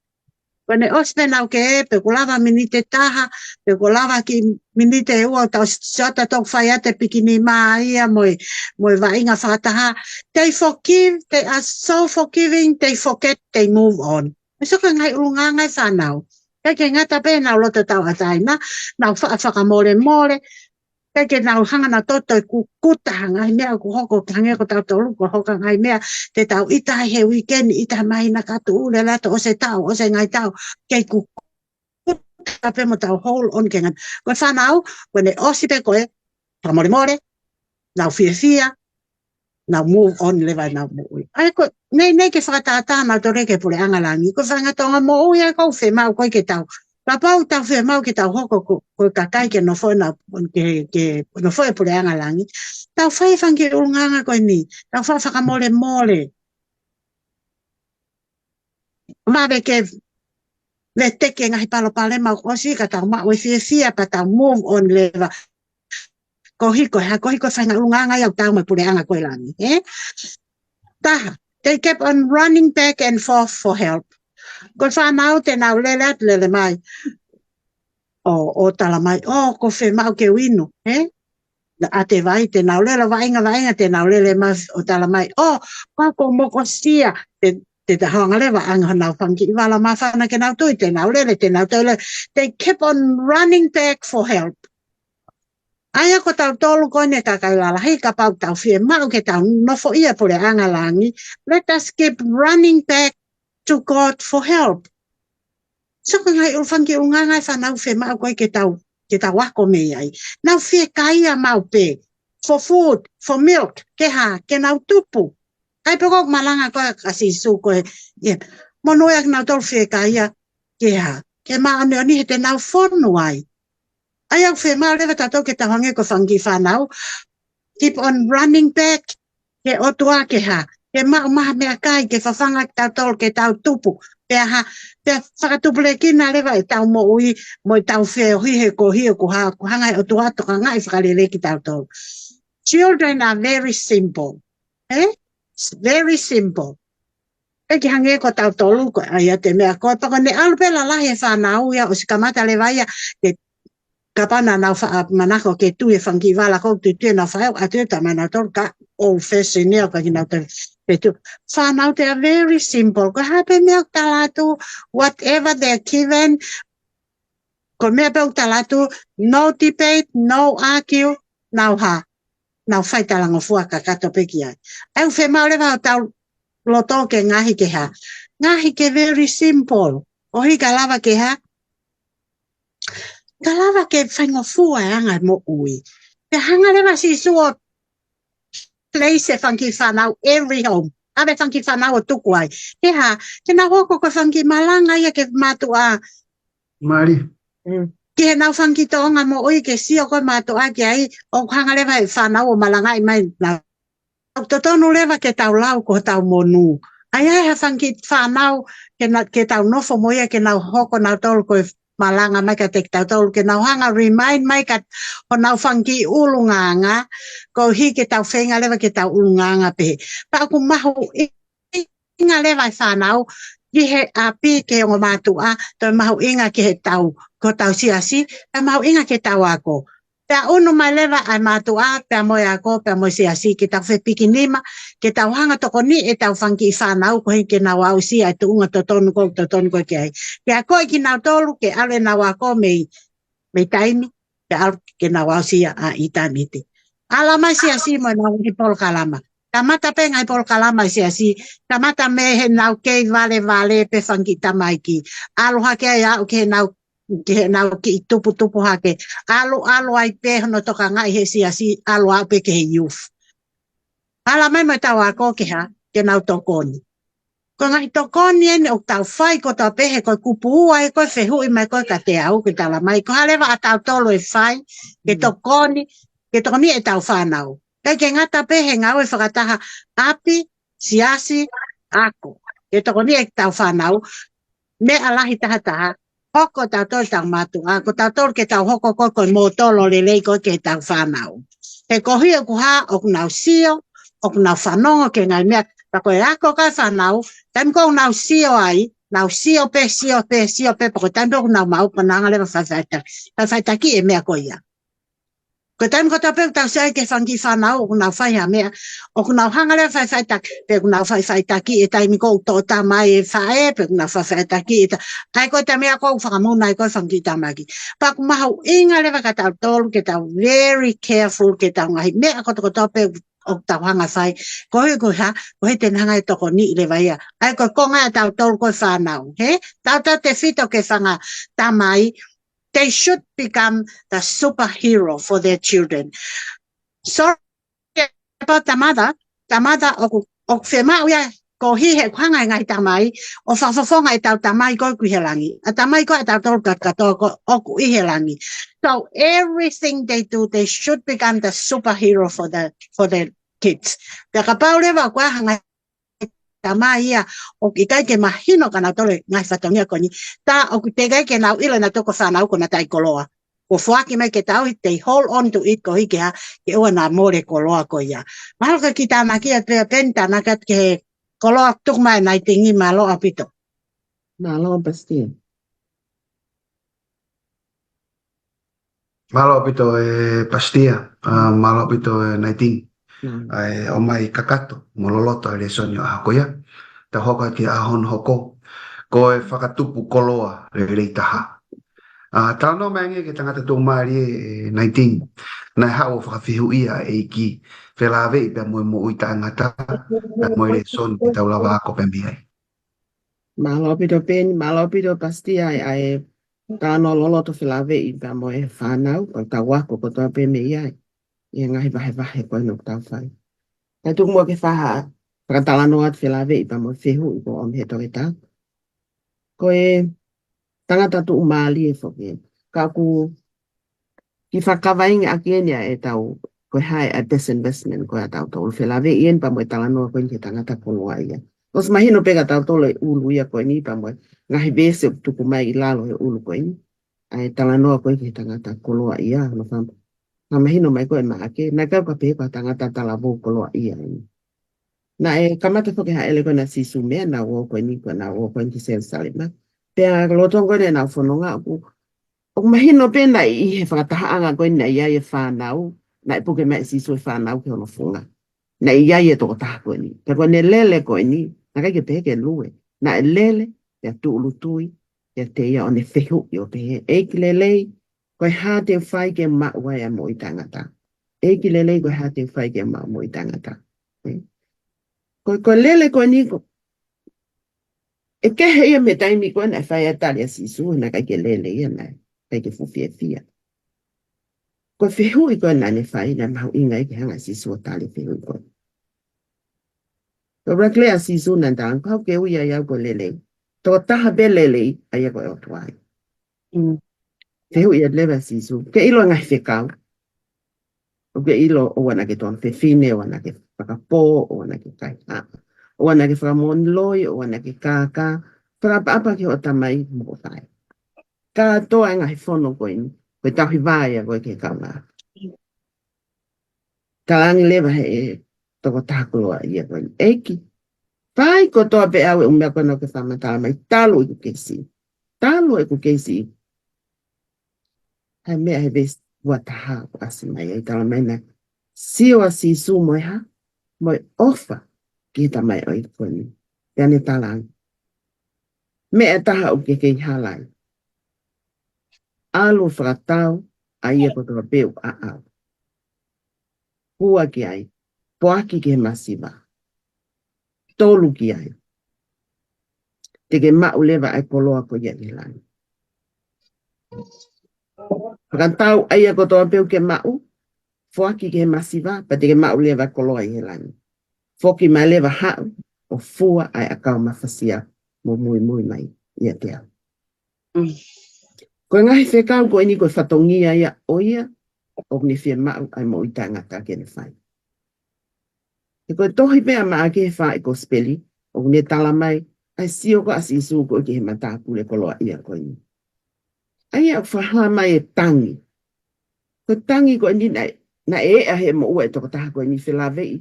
Kone ospe nau ke pe kulava minite taha, pe kulava ki minite ua tau sota tok whaiate pikini maa ia moi vainga whataha. They forgive, they are so forgiving, they forget, they move on. Miso ka ngai unga ngai whanau. Kei ke ngata pe nau loto tau ataina, nau whakamore more, kei ke nau hanga na toto kuta ngai mea ku hoko kange ko tau tolu ko hoka ngai mea te tau ita he weekend ita mai na katu ule lato o se tau o se ngai tau kei ku kuta pe mo tau hold on kengan ko whanau kone osipe koe pamore more nau fia nau move on lewa nau mui ai ko nei ke whakatata ma tore ke pule angalangi ko whangatonga mo uia kou whe mau koe ke tau Papau tau whea mau ki tau hoko ko kakai ke no whoe no whoe pure anga langi. Tau whae whangi urunganga koe ni. Tau whae whakamore more. Mawe ke teke ngahi palo pale mau kosi ka tau mawe fia pa tau move on lewa. Ko hiko whainga urunganga iau tau mai pure anga koe langi. Taha. They kept on running back and forth for help. Ko whanau te nau lele mai. O tala mai. Ko whe mau ke winu. A te vai te nau lele vainga te nau lele mai o tala mai. Ko moko sia. Te te hanga lewa anga nau whangi wala mawhana ke nau tui, te nau lele, te nau tole. They kept on running back for help. Aia ko tau tolu koine kakai wala, hei ka pau tau fie, mau ke tau nofo ia pule anga langi. Let us keep running back to God for help. So ka ngai whangi ungangai whanau fie mau koe ke tau wako me ai. Nau fie kaia mau pe, for food, for milk, ke ha, ke nau tupu. Ai pokok malanga koe kasi su koe, monoyak nau tolu fie kaia, ke ha, ke maa neo ni he te nau whonu ai. Ai au whe maa lewa tatou ke tawange ko whangi whanau, keep on running back, ke otua ke ha, ke maa maha mea kai, ke whawhanga tatou ke tau tupu, pea ha, pea whakatupule kina lewa e tau mo ui, mo i tau wheo hihe ko hio ko ha, ko hanga e otua toka ngai whakalele ki tatou. Children are very simple, eh? Very simple. Eki hange ko tau tolu ko ai te mea ko pako ne alpela lahi whanau ia o si kamata lewa ia ke kapana nau manako ke tu e whangi wala ko tu tu na whao atu ta mana tol ka old fashion nea ka kina te tu. Whanau they are very simple. Ko hape mea talatu whatever they're given. Ko mea pe talatu no debate, no argue, nau ha. Nau whai talango fuaka kato peki ai. Au whe maulewa tau loto ke ngahi ke ha. Ngahi ke very simple. Ohi ka lava ke ha. Ka lava ke whaingo fua e anga mo ui. Te hanga lewa si suo place e whanki whanau every home. Awe whanki whanau o tuku ai. Ke ha. Ke na hoko ko whanki malanga ia ke matu a. Mari. Ke he nau whanki toonga mo ui ke sio ko matu a ke ai. O hanga lewa e whanau o malanga i mai na. Totonu lewa ke tau lau ko tau monu. Ai ai ha whanki whanau ke tau nofo moia ke nau hoko nau tolu ko malanga mai ka te tau tolu ke nau hanga remind mai ka o nau whanki ulunganga ko hi ke tau whenga lewa ke tau ulunganga pe. Pa aku mahu inga lewa i whanau ki he api ke o matua to mahu inga ke he tau ko tau siasi ta mahu inga ke tau ako. Pea unu mai lewa ai matua, pea moe ako, pea moe siasi, ke tau whepiki nima, ke tau hanga toko ni e tau whanki i whanau, ko ke nau au si ai tu unga totonu ko ke ai. Pea koe ki nau tolu, ke ale nau ako mei taimi, pea ale ke nau au si a i taimiti. Ala mai siasi mo nau hi pol kalama. Tamata pe ngai pol kalama siasi, tamata me he nau kei vale pe whanki tamaiki. Aloha ke ai au ke nau ke nau ki tupu hake alo ai pe no toka ngai he siasi alo au pe ke he youth ala mai tawa ko ke ha ke nau tokoni ko ngai tokoni en o tau fai ko ta pe he ko kupu ai ko fehu i mai ko ka te au ke tala mai ko haleva atau tolo e fai ke tokoni e tau whanau ke ngata pe he ngau e whakataha api siasi ako ke tokoni e tau whanau me alahi taha hoko tau tol tau matu, ko tau tol ke tau hoko koko mo tolo le lei ko ke tau whanau. He kohi o kuha o kunau sio, o kunau whanongo ke ngai mea, pako e ako kai whanau, taim ko kunau sio ai, nau sio pe, pako taim ko kunau mau pananga lewa whaifaitaki e mea ko ia. Ko taim ko tau pe tau sai ke whangi whanau, o kunau whaiha mea, o kunau hanga lewa whaifaitaki, pe kunau whaifaitaki e taimi ko to tamai e whae, pe kunau whaifaitaki e ta, kai ko te mea ko whakamuna e ko whangi tamaki. Pa ku mahu inga lewa ka tau tolu, ke tau very careful, ke tau ngahi mea ko toko tope o tau hanga whai, ko he ten hanga e toko ni lewa ia. Ai ko konga e tau tolu ko whanau, he? Tau te fito ke whanga tamai, they should become the superhero for their children. Sorry about the mother o whemau ia, ko hi he kuhanga ngai tamai, o whawhawhonga e tau tamai ko kuhelangi. A tamai ko e tau tolu katoa ko oku ihelangi. So everything they do, they should become the superhero for the kids. Pea ka pau lewa kua hanga tamai ia, o ki kai ke mahino kana tole ngai whatongia koni, ta o ki te kai ke nau ila na toko whanau ko na tai koloa. Ko whaaki mai ke tau, they hold on to it ko hike ha, ke ua na more koloa ko ia. Mahalka ki tāna kia prea penta nakat ke koloa tukmai nai tingi malo apito. Malo pastia. Malo apito e pastia, malo apito e naiting. O mai kakato, mololoto e le sonio a koia. ta hoka ke ahon hoko ko e whakatupu koloa rei taha. Tano mange ke tangata tō maari e 19 nai hao whakawhihu ia e ki whelawe i pia moe mo ui tangata na moe le son i taulawa ako pembi ai. Malopito pen, malopito pastia ai tano lolo to filawe i pa mo e whanau, o ta wako ko toa pe me iai. I ngahi vahe koe no tau whai. Kai tuku mua ke whaha, whakatalano at filawe i pa mo whihu i po om he toke tau. Ko e tangata tu umali e whoke. Ka ku ki whakawainga aki enia e tau koe hai a disinvestment koe a tau tolu filawe i en pa mo e talanoa koe ni ke tangata kolua ia. Os mahino pega tau tolo e ulu ia koe ni pa mo ngahi bese tuku mai i lalo e ulu koe ni. Ai talanoa koe ki tangata kolua ia. No whampa. Nga mahino mai koe maake. Na kau ka pepa tangata talavo kolua ia. Na e kamata whoke ha ele koe na sisu mea na wo koe ni koe na wo koe ni se salima. Pea lotong koe ne na whanonga aku. O mahino pe na i he whakatahaanga koe na ia e whanau. Na e puke mai sisu e whanau ke ono whunga. Na ia e toko taha koe ni. Ka koe ne lele koe ni. Na kai ke peke lue. Na e lele. Pea tuulu tui. Pea te ia o ne whehu i o pehe. Eiki lelei. Koe hate whai ke mawai a mo i tangata. Eiki lelei koe hate whai ke mawai mo i tangata. Koe lele koe ni ko. E kehe ia me taimi koe na whai a tali a sisu. Na kai ke lele ia na. Kai ke fuwhia fia. Koe whehu i koe na ne whai na mahu inga i ke hanga sisu o tali whehu i koe. Ko rakle a sisu na ndang. Kau ke uia iau koe lele. Tō taha be lele a ia koe o tuai. Whehu ia lewa sisu. Ke ilo ngai whekau. O ke ilo o wana ke tōna whewhine, o wana ke whakapō, o wana ke kai a. O wana ke whakamon o wana ke kāka. Whakapa ke o tamai mo tai. Ka toa ngai whono koe ni. Koe tauhi vāia koe ke kaunga. Talangi lewa he e toko tākuloa ia koe ni. Eiki. Pai ko toa pe au e umea koe no ke whamatala mai. Talu i ku keisi. Talu i ku keisi. Hai mea he vesi. Wataha o asimai ai tala mai na sio a sisu moi ha moi ofa ki ta mai o i koni yani talang me e taha o ke kei halai alu whakatau a ia ko toa peu a au hua ki ai poaki ke masiva tolu ki ai te ke mau lewa ai koloa ko ia ni lai Whakatau aia ko toa peu ke mau, whoaki ke masiva, pa te ke mau lewa koloa i he lani. Whoki mai lewa hau, o fua ai akau mawhasia mo mui mai ia te au. Koe ngahi whekau koe ni koe whatongia ia o ia, o ni whia mau ai mo i tangata ke ne whai. E koe tohi pea maa ke he whai ko speli, o ne tala mai, ai sio ko asi isu koe ke he matāpule koloa ia koe ni. Ai au whaha mai e tangi. Ko tangi ko ni na e a he mo ua e toko taha ko ni whelawei.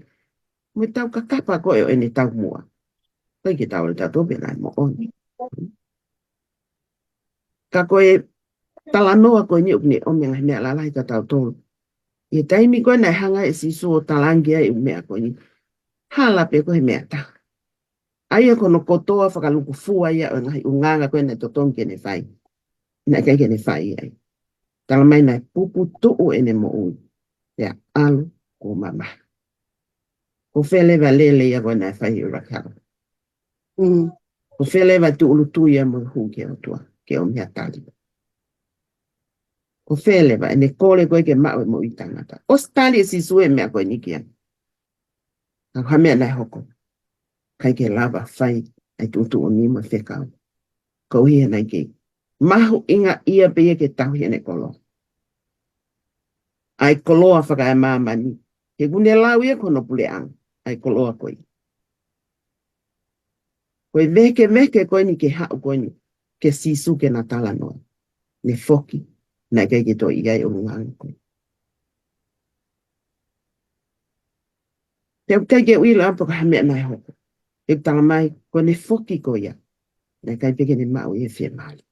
Mo tau ka kapa ko e o ene tau mua. Kai ke tau le tau tobe lai mo oni. Ka ko e talanoa ko ni ukne o mea mea lalai ka tau tolu. E taimi ko na hanga e sisu o talangia e umea ko ni. Hala pe ko he mea ta. Ai ko no kotoa whakaluku fua ia o ngahi unganga ko na totongi ne whai. Na kai ke ne whai ai. Tala mai nai pupu tuu ene mo ui. Pea alu ko mama. Ko whelewa lele ia koe nai whai ura kau. Ko whelewa tu ulu tuia mo hu ke o tua. Ke o mea tali. Ko whelewa ene kore koe ke mau mo i tangata. Os tali e si sue mea koe nikia. Ka hamea nai hoko. Kai ke lava whai ai tutu o nima whekau. Ko hia nai kei. Mahu inga ia pia ke tau hene kolo. Ai koloa whaka e mamani. He gune lau ia kono pule ang. Ai koloa koi. Koe veke koe ni ke hau koe ni. Ke sisu ke na tala noa. Ne foki. Na kei ke to iai o ngang koe. Te kei ke uila apo ka hamea nai hoko. Te tala mai koe ne foki koe ia. Na kei peke ne mau ia whia mali.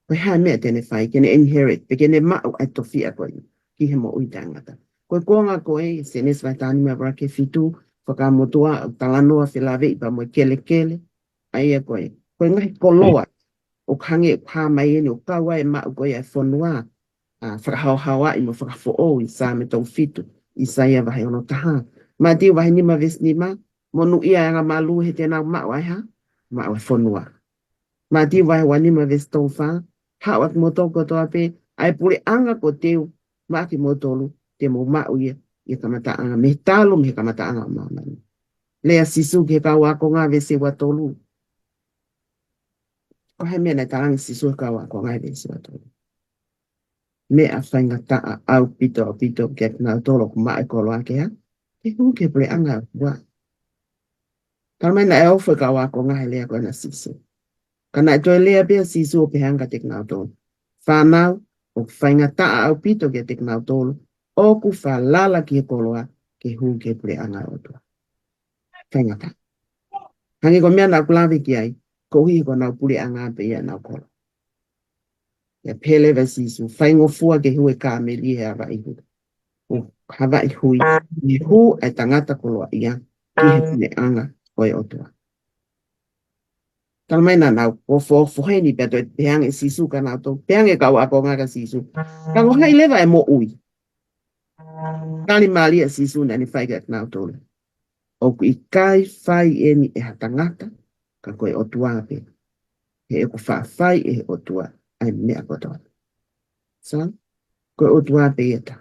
Koe hae mea tene whai, kene inherit, pe kene mau ai tofia koe, ki he mo ui tangata. Koe konga koe, se nes vai tāni mea wara ke fitu, whakamotua talanoa whilawe i pa mo kele kele. Ai a koe. Koe ngahi koloa. O kange pā mai ene o kaua e mau koe ai whanua. Whakahauhawa i mo whakafo'o i sā me tau fitu. I sa ia wahe ono taha. Ma tiu wahe nima ves nima. Monu ia anga malu he tēnā mau ai ha. Mau ai whanua. Ma tiu wahe wanima ves tau wha. Hau ak motoko toa pe. Ai pule anga ko teu. Ma ki motolu. Te mo mau ia. Ia kamata anga. Me talo me kamata anga o mamani. Lea sisu ke kau ako ngā vese wa tolu. Ko he mea nei tarangi sisu kau ako ngā vese wa tolu. Me a whainga taa au pito ke ngā tolo ku mai kolo ake ha. Ke hu ke pule anga wa. Taramai na e ofa kau ako ngā he lea koe na sisu. Kana e toi lea bea sisu o pehanga te ngā tolo. Whanau o whainga taa au pito ke te ngā tolo. O ku whalala ki e koloa ke hu ke pule anga o tua. Whainga taa. Hangi ko mea nā kulawe ki ai. Ko hi ko nau pule anga pe ia nau kolo. Ya pele va sisu. Whaingo fua ke hu e ka meli he awa ihu. O hawa i hui. I hu e tangata koloa ia. Ki he pule anga oi o tua. Talamai nā nau. O foheni pe toi peange sisu ka nau tau. Peange kau ako ngā ka sisu. Ka hai lewa e mo ui. Kani malia sisu na ni whaiga nau tau. O ku i kai whai e ni e hatangata. Ka koe o tua pe. He e ku whawhai e o tua. Ai mea kotoa. Sa? Koe o tua pe e ta.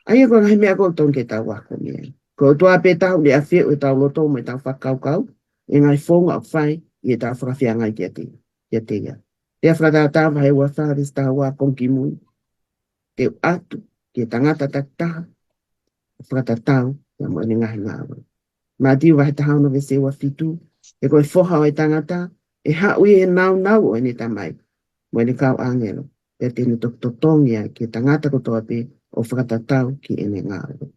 Ai e koe ngahi mea kotoa ke tau wako mea. Koe o tua pe tau le a whiu e tau loto me tau whakaukau. E ngai whonga o whai i e tau whakawhia ngai kia te. Kia te ia. Te a whakatau tau wahe ua whawis tau wā kongi mui. Te atu ki e tangata taktaha. Whakatau ia mo ene ngahi ngāwe. Mā tiu wahe tahau no vese ua fitu. E koe whoha o e tangata. E haui e nau o ene tamai. Mo ene kau angelo. E tēne totongia ki tangata kotoa pe o whakatatau ki ene ngāwe.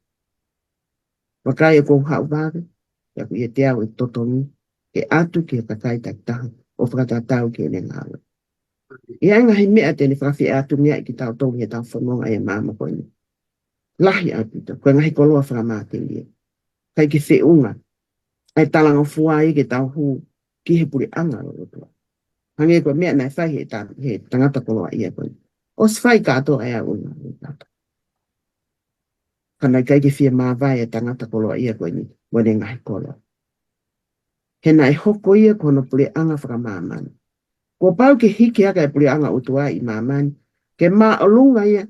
Wakai e kou hau wāwe. Ia ku i e te au e totongi. E atu ki e kakai taktaha o whakatatau ki ene ngāwe. Ia ngahi mea tēne whakawhi atu mea ki tau tongi e tau whanonga e māma koini. Lahi apita. Koe ngahi koloa whakamāte lia. Kai ki whiunga. Ai talanga fuai ke tau hu ki he puri anga o rotua. Hange koe mea nai whai he tangata koloa ia koe. O swhai kato ai a unga. Kana kai ki whia mawai e tangata koloa ia koe ni. Wene ngahi koloa. He nai hoko ia kono puri anga whakamāmani. Ko pau ke hiki aka e puri anga utua i mamani. Ke maa olunga ia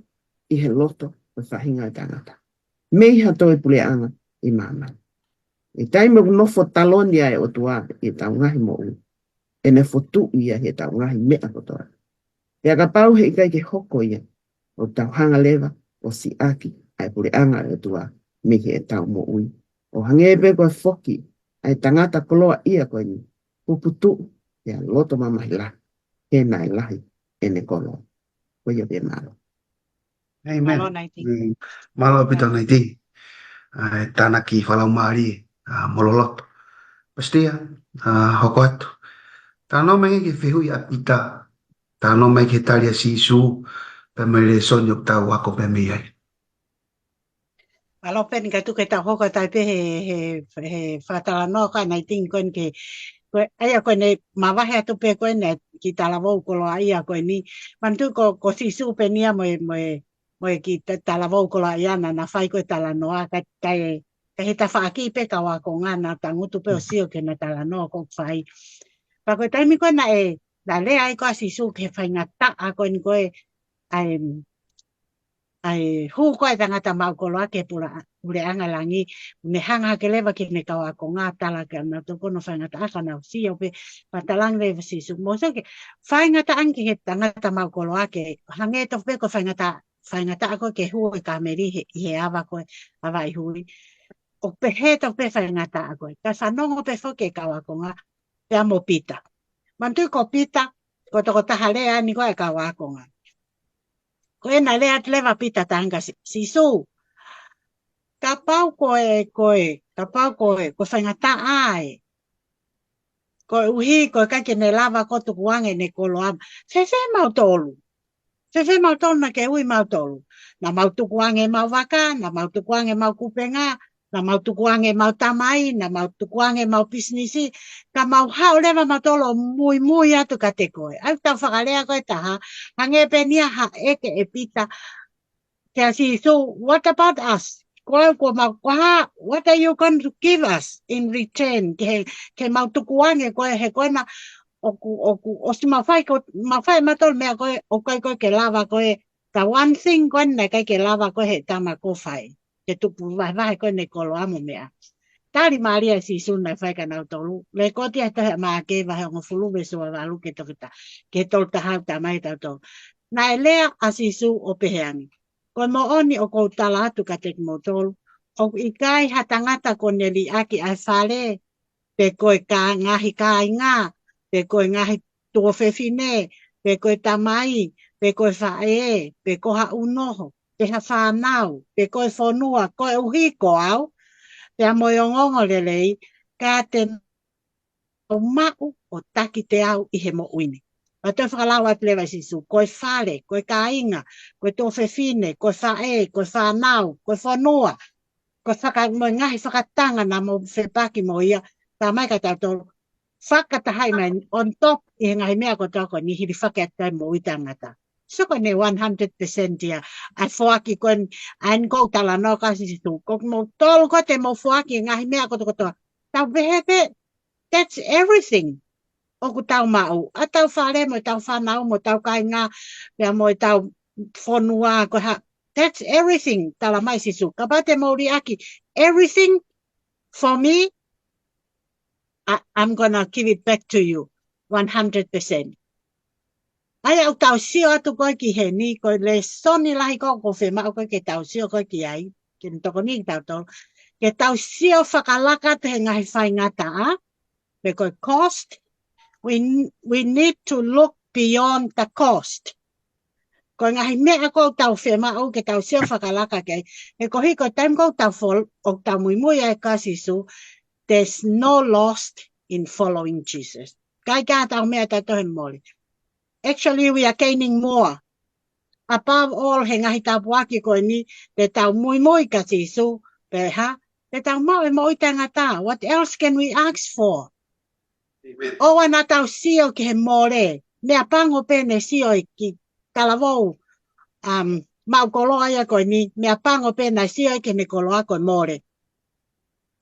i he loto o whahinga i tangata. Mei hato e puri anga i mamani. E taima nofo taloni ai o tua e tau ngahi mo u. E ne fotu ia he tau ngahi mea kotoa. E aga pau he ikai ke hoko ia o tau hanga lewa o si aki ai pule anga e tua mihi e tau mo ui. O hangepe koe foki ai tangata koloa ia koe ni. Puputu ia loto mamahi la. He nai lahi e ne koloa. Koe ia pe malo. Amen. Malo nai ting. Malo pito nai ting. Tana ki whalau maari. Mololoto. Pastia, hoko atu. Tano mai ke whihu i apita. Tano mai ke taria sisu. Pe mere sonyo tau wako pe mei ai. Alo pen ka tu ke tau hoko tai pe he whatala no ka nai ting koen ke aia koe ne mawahe atu pe koe ne ki tala wau kolo aia koe ni. Mantu ko sisu pe nia moe ki tala wau kolo aia na whai koe tala noa ka tai ka he ta whaaki pe ka wako ngā na tangutu pe o sio ke na tala noa ko whai. Pa koe taimi koe na na lea ai koe sisu ke whai ngata a koe ni koe ai hu koe tangata mau koloa ke pule anga langi me hanga ke lewa ke me kawa ko ngā tala ke na toko no whai ngata aka na si o pe patalang lewa sisu. Mo so ke whai ngata anki he tangata mau koloa ke hange to pe ko whai ngata ako ke hu e ka meri he awa koe awa i hui. O pe he to pe whai ngata ako. Ka whanongo pe fo ke kawa ko ngā pe amo pita. Mantu ko pita ko toko tahalea ni koe kawa ko ngā. Ko e na lea lewa pita tanga sisu. Ka pau koe whaingata ai. Koe uhi, koe kake ne lava ko tuku wange ne kolo ama. Fefe mau tolu. Fefe mau tolu na ke ui mau tolu. Na mau tuku wange mau waka, na mau tuku wange mau kupenga. na mau tukuange mau tamai, na mau tukuange mau businessi, ka mau hao lewa mau tolo mui atu ka te koe. Au tau whakalea koe taha, hange penia ha eke e pita, te asi, so what about us? Koe ko mau koha, what are you going to give us in return? Ke mau tukuange koe, he koe na, o si mawhai matol mea koe, o koe ke lava koe, the one thing koe nei kai ke lava koe he tama ko whai. Ke tupu vai koe ne kolo amo mea. Tari Maria si sunai whai ka nau tolu. Le koti ai tohe maa ke wahe o ngofulu me sua walu ke tokita. Ke tolu tahau ta mai tau tolu. Nai lea asisu o peheangi. Koe mo oni o kou tala atu ka tek mo tolu. O ikai hatangata ko neli aki ai whale. Pe koe ka ngahi ka inga. Pe koe ngahi tuo whewhine. Pe koe tamai. Pe koe whae. Pe koha unoho. Pe ha whanau. Pe koe whonua. Koe uhiko au. Pea moi o ngongo lelei, ka te o mau o taki te au i he mo uini. A te whakalawa te lewa sisu, koe whare, koe ka inga, koe tō whewhine, koe whae, koe whanau, koe whanua, koe moi ngahi whakatanga na mo whepaki mo ia, tā mai ka tātou whakatahai mai on top i he ngahi mea ko tāko ni hiri whakatai mo i tangata. So ne 100% ia. Ai whoaki koen, ain kou tala no kasi situ. Kok mo tolu ko te mo whoaki ngahi mea koto kotoa. Tau vehepe, that's everything. Oku tau mau. A tau whare mo tau whanau mo tau kainga. Pea mo tau whonua ko ha. That's everything. Tala mai sisu. Kapate mo riaki. Everything for me, I'm gonna give it back to you. 100%. Ai au tau sio atu koe ki he ni, koe le soni lahi ko whe mao koe ke tau sio koe ki ai, ke toko ni tau tau, ke tau sio whakalaka te he ngahi whai ngata a, me koe cost, we need to look beyond the cost. Koe ngahi mea ko tau whe mao ke tau sio whakalaka ke, e kohi ko taim ko tau fol, o tau mui e kasi su, there's no lost in following Jesus. Kai ka tau mea tau he moli. Actually, we are gaining more. Above all, he ngahi tapuaki koe ni, te tau mui ka sisu, pe ha, te tau mau e mo i tangata. What else can we ask for? O wana tau sio ki he more, mea pango pe ne sio ki talavou, mau koloa ia koe ni, mea pango pe na sio ki ne koloa koe more.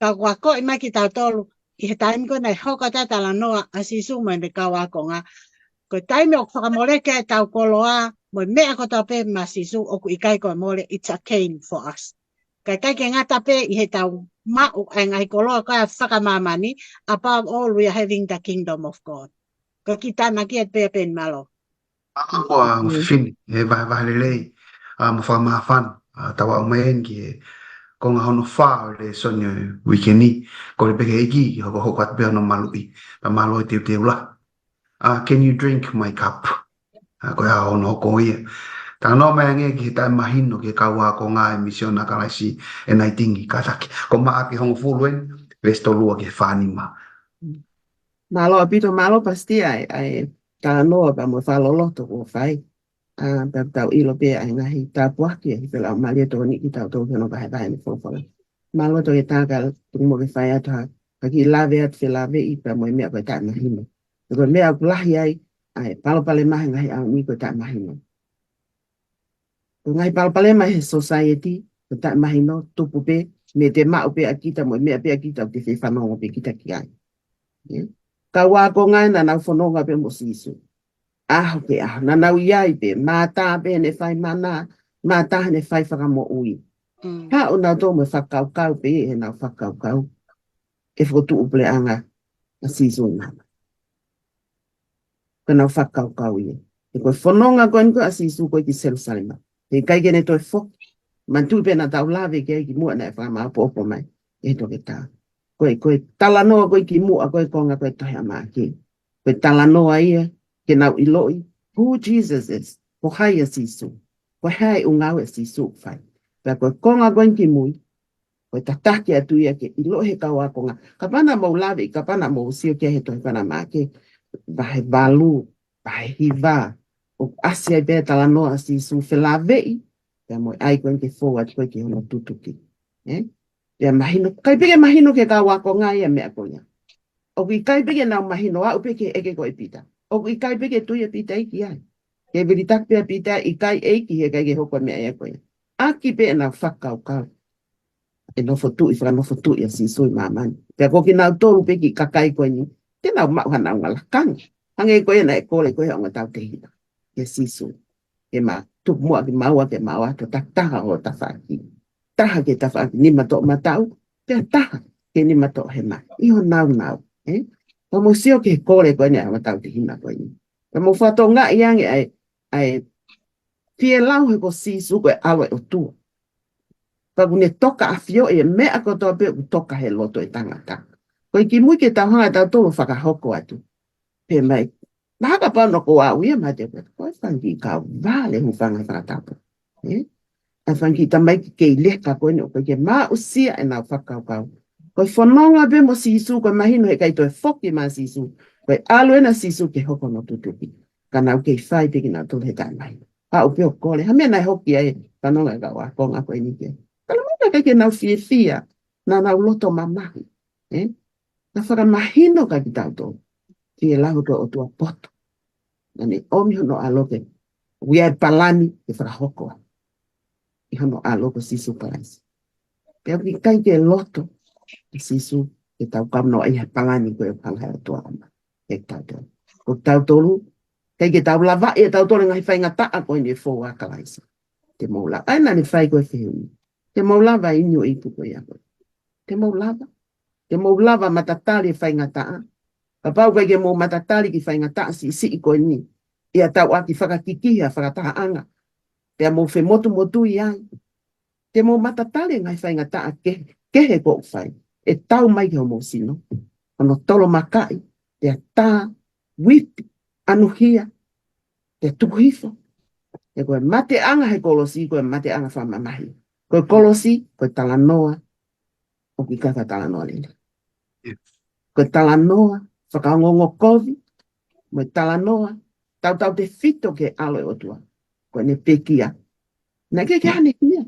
Ka kua koe mai ki tau tolu, i he taimi koe nei hoka tatala noa, a sisu mai ne kawa konga, ko taime o whakamore ke tau koloa, mo mea ko tau pe masisu o ku ikai ko more, it's a cane for us. Kai ke ngata pe i he tau mau ai ngai koloa ka whakamamani, above all we are having the kingdom of God. Ko kita na ki et pe pen malo. Ako mo fin e vai lei mo fa ma fan tawa o maen ki ko nga hono fa le sonyo weekend ko le peke iki ho ho kwat be no malupi pa malo te ula. Can you drink my cup? Ko ya ono ko ia. Ta no mai nge ki ta mahino ke kawa ko nga emission na kala si e nai tingi ka taki. Ko ma ki hong fuluen resto lua ke fanima. Malo apito malo pasti ai ta no pa mo fa lo to ko fai. Pa tau ilo pe ai ngahi ta puah ki pela malia to ni kita to no ba ba ni fo fo. Malo to ta ka tu mo ke fai ata ka ki lave at fe lave I pa mo me pa ta na hino. Ko me a lahi ai palo pale mai ngahi au ni ko ta na hino. Ngai pal mai society ta mahino tupu pe me te mau pe akita mo me pe akita te fe fano pe kita ki ai. Ka wa ko ngai na na fono nga pe mo sisu. Pe na na iai pe mata pe ne fai mana mata ne fai fa mo ui. Ha ona do me fa kau pe e na fa kau. E fo tu ple anga a sisu na. Kana fa kau ye. E ko fono nga ko a sisu ko ki Jerusalem. E kai gene to fo mantu pe na tau lave ke ki mua na fa ma po mai e to ke ta ko tala no ko ki mua ko nga ko to ha ma ki ko tala no ai ke na iloi who Jesus is ko hai sisu ko hai unga we sisu fai pa ko nga ko ki mu ko ta ki atu ya ke ilo he ka wa ko nga ka pana mo lave ka pana mo sio ke he to pa na ma ke ba he balu ba he va o asia be tala no sisu fe lave. Te mo ai ko ke forward ko ke no tutuki. Pea mahino, kai peke mahino ke ka wako ngai e mea koia. O ki kai peke nau mahino au peke eke ko e pita. O ki kai peke tui e pita iki ai. Ke veritak pea pita i kai eiki he kai ke hoko mea e koia. Aki pe nau whakau kau. E no fotu i whaka no fotu i a si sui mamani. Pea koki nau tolu peki kakai koe ni. Te nau mauha nau ngalakangi. Hange koe na e kore koe o ngatau te hina. Ke si sui. Ke ma tuk mua ki maua ke maua to tak taha o ta whaki. Taha ke ta whaki ni mato matau. Pea taha ke ni mato he ma. Iho nau nau. O mo sio ke kore koe ni a ngatau te hina koe ni. Pe mo whato ngā iange ai fie lau he ko si su koe awe o tua. Pagune toka a fio e mea kotoa pe u toka he loto e tangata. Koe ki mui ke tau hanga tau tolo whakahoko atu. Pe mai, mahaka pao no ko a uia ma te koe whangi ka vale hu whanga whakatapo. A whangi tamai ki kei leka koe ni o koe ke maa usia e nau whakaukau. Koe whanonga pe mo sisu koe mahino he kai toi whoki ma sisu. Koe alu ena sisu ke hoko no tutupi. Ka nau kei whai peki nau tolo he tai mai. Ha upeo kore, hamea nai hoki ai whanonga ka wa konga koe ni ke. Kala mana kai ke nau fia na nau loto mamahi. Na whakamahino ka ki tau tō. Fie lahu to o tua poto. Nani omi hono aloke. Wia palani e whakahokoa. I hono aloko sisu paraisi. Pea ki kai ke loto sisu ke tau kamno ai palani koe pangha o tua ama. E tau tō. Ko tau tōlu. Kai ke tau lava e tau tōle ngai whainga taa koe ni e fōa kalaisa. Te maula. Ai nani whai koe whiuni. Te maulava inyo i puko ia koe. Te maulava. Te maulava matatari e whainga taa. Ka pau kai ke mou matatari ki whainga taa si i koe ni. Ia tau aki whakakikiha whakataha anga. Pea mou whe motu i ai. Te mou matatari ngai whainga taa kehe ko whai. E tau mai ke ho mou sino. Ono tolo makai. Te tā wipi. Anuhia. Te tukuhifo. E koe mate anga he kolosi koe mate anga whamamahi. Koe kolosi, koe talanoa, o ki kaka talanoa lele. Koe talanoa, whakaongongo kovi, moe talanoa, tau te fito ke alo e otua. Koe ne pekia. Na ke hane hia.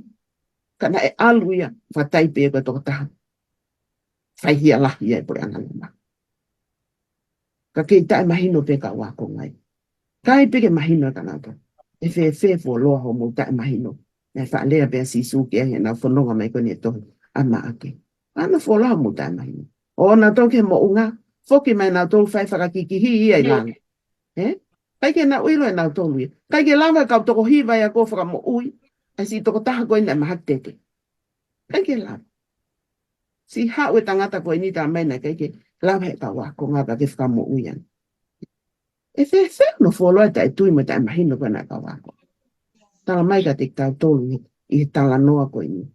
Kana e alu ia, whataipe e koe toko taha. Whaihia lahia e pore angalema. Ka kei tae mahino pe ka wako ngai. Kai peke mahino e kanata. E whe fo loa ho mo tae mahino. E whaalea pia si suke e na whanonga mai koe ni e tohi. Ama ake. Ana whola mo tae mahino. O na toke mo unga. Whoki mai na tolu whai whakakiki hi ia i langa. Kai ke na uilo e na tolu ia. Kai ke langa kau toko hiwa ia ko whaka mo ui. E si toko taha koe ni a mahak tete. Kai ke langa. Si hau e tangata koe ni ta mai na kai ke langa e ka wako ngata ke whaka mo ui an. E whe no wholoa ta e tui mo tae mahino koe na ka wako. Tala mai ka te tau tolu i tala noa koe ni.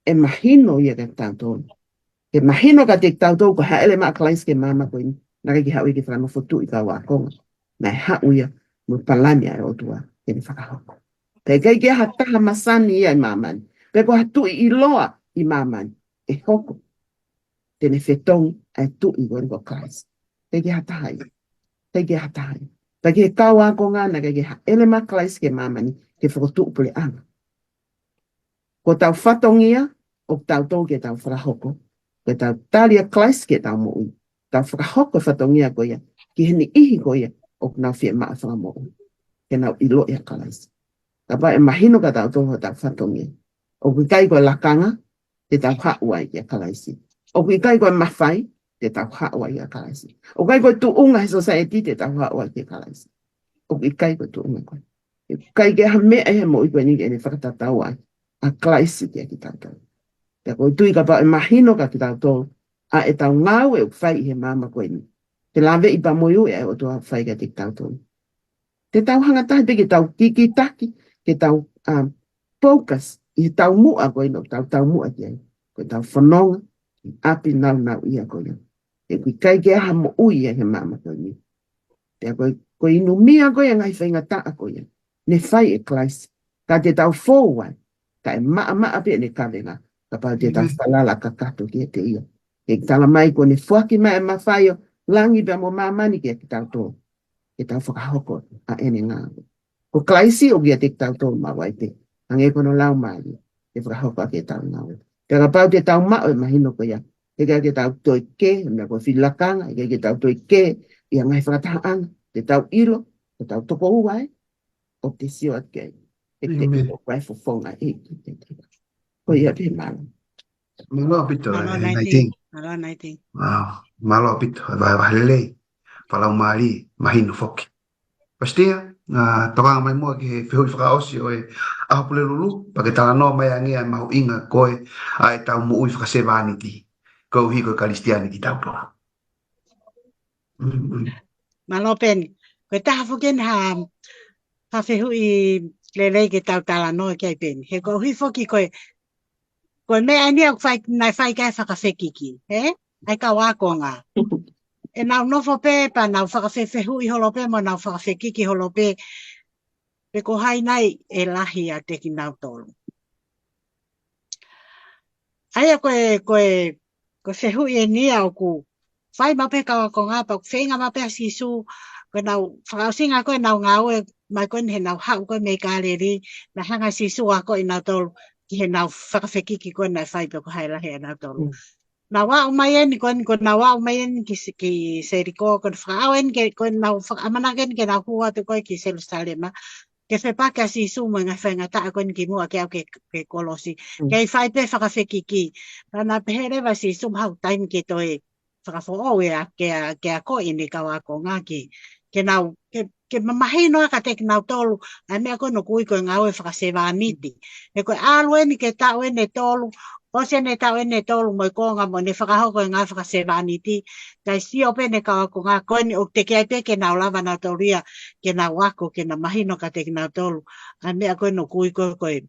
E mahino ia ka tau tolu. Ke mahino ka te tau tolu ko haele maa klais ke mama koe ni. Naka ki hau i ke whanau fotu i ka wakonga. Na e hau ia mo palani ai o tua ke ni whakahoko. Pe kai ke hataha masani ia i mamani. Pe ko hatu i loa i mamani. E hoko. Tene whetong ai tu i koe ko klais. Pe ke hataha ia. Pe ke hataha ia. Pe ke kau wakonga na ke haele maa klais ke mamani. Ke whakotu upule anga. Ko tau whatongia o tau tau ke tau whakahoko. Ke tau talia klais ke tau mo ui. Tau whakahoko whatongia ko ia. Ki heni ihi ko ia. O nau whia maa whanga mo ui. Ke nau ilo ia klais. Tapa e mahino ka tau tau tau whatongia. O kui kai koe lakanga. Te tau haua ia kalaisi. O kui kai koe mawhai. Te tau haua ia kalaisi. O kai koe tu unga he society. Te tau haua ia kalaisi. O kui kai koe tu unga koe. Kai ke ha mea e mo i koe ni ke ne whakatatau ai. A klaisi kia ki tau tau. Te koe tui ka pao e mahino ka ki tau tau. A e tau ngau e whai he mama koe ni. Te lawe i pa moiu e o tua whai ka ki tau tau. Te tau hangatahi pe ke tau kiki taki. Ke tau focus. I tau mua koe no. Tau mua ki ai. Koe tau whanonga. Api nau ia koe. E kui kai ke aha mo ui e he mama koe ni. Te koe inu mia koe ngai whainga taa koe. Ne whai e klaisi. Ka te tau fōwai. Ka e maa pia ne kawenga. Ka pau te tau whalala ka kato ki te ia. E tala mai ko ne whaki mai e mawhaio. Langi bea mo mamani ki e tau tō. E tau whakahoko a ene ngā. Ko klaisi o kia te tau tō mawai te. Ange kono lau mai. E whakahoko a ke tau ngā. Kaya pau te tau mao e mahino ko ia. Ke tau toi ke, mea ko whilakanga, ke tau toi ke, ia ngai whakatahaanga, te tau ilo, te tau topo uai, o te sio at kei. E te Amen. ilo kwai whawhonga e ki te te. Ko ia te mana. Malo pito Malo e naiting. Malo naiting. malo pito vai vai lei falau mari mahino foki. Pastia toka mai mo ke feu fra osi o e a pule lulu pa ke tala no mai angia mau inga koe ai tau mo ui fra sevani ti. Ko hi ko kalistiani ki tau po. Malo pen. Koe taha whuken ha whehu I lelei ke tau tala noa kia pen. He ko hui whoki koe mea ni au nai whai kai whakawhekiki. He? Ai ka wako ngā. E nau nofo pe pa nau whakawhewhehu I holo pe mo nau whakawhekiki holo pe. Pe ko hai nai e lahi a te ki nau tolu. Aia koe whehu I e ni au ku. Whai mape ka wako ngā pa whenga mape a sisu. Koe nau whakausinga koe nau ngau e mai koe he nau hau koe me kāreri. Na hanga sisu a koe nau tolu. Ki he nau whakawhekiki koe nai whai pe ko hai lahi a nau tolu. Na wa umayen ko na wa umayen ki seriko ko frauen ke ko na amanagen ke na huwa to ko ki Jerusalem ke fe pa ka si su mo nga fe nga ta ko ki mo ke kolosi ke fai pe fa fe ki na pere va si su hau time ke to e fa fo o e ke ko ini ka wa ko nga ki ke na ke mamahi no ka tek na tolu a me ko no ku ko nga o fa se va niti e ko alwen ke ta o ne tolu o se ne tau e ne tolu mo ko nga mo ne whakahoko e ngā whakasewaniti. Kai si ope ne kawa ko ngā koe ni o te kia pe ke nau lava nā tauria ke nā wako ke nā mahino ka te ki nā tolu. A mea koe no kui koe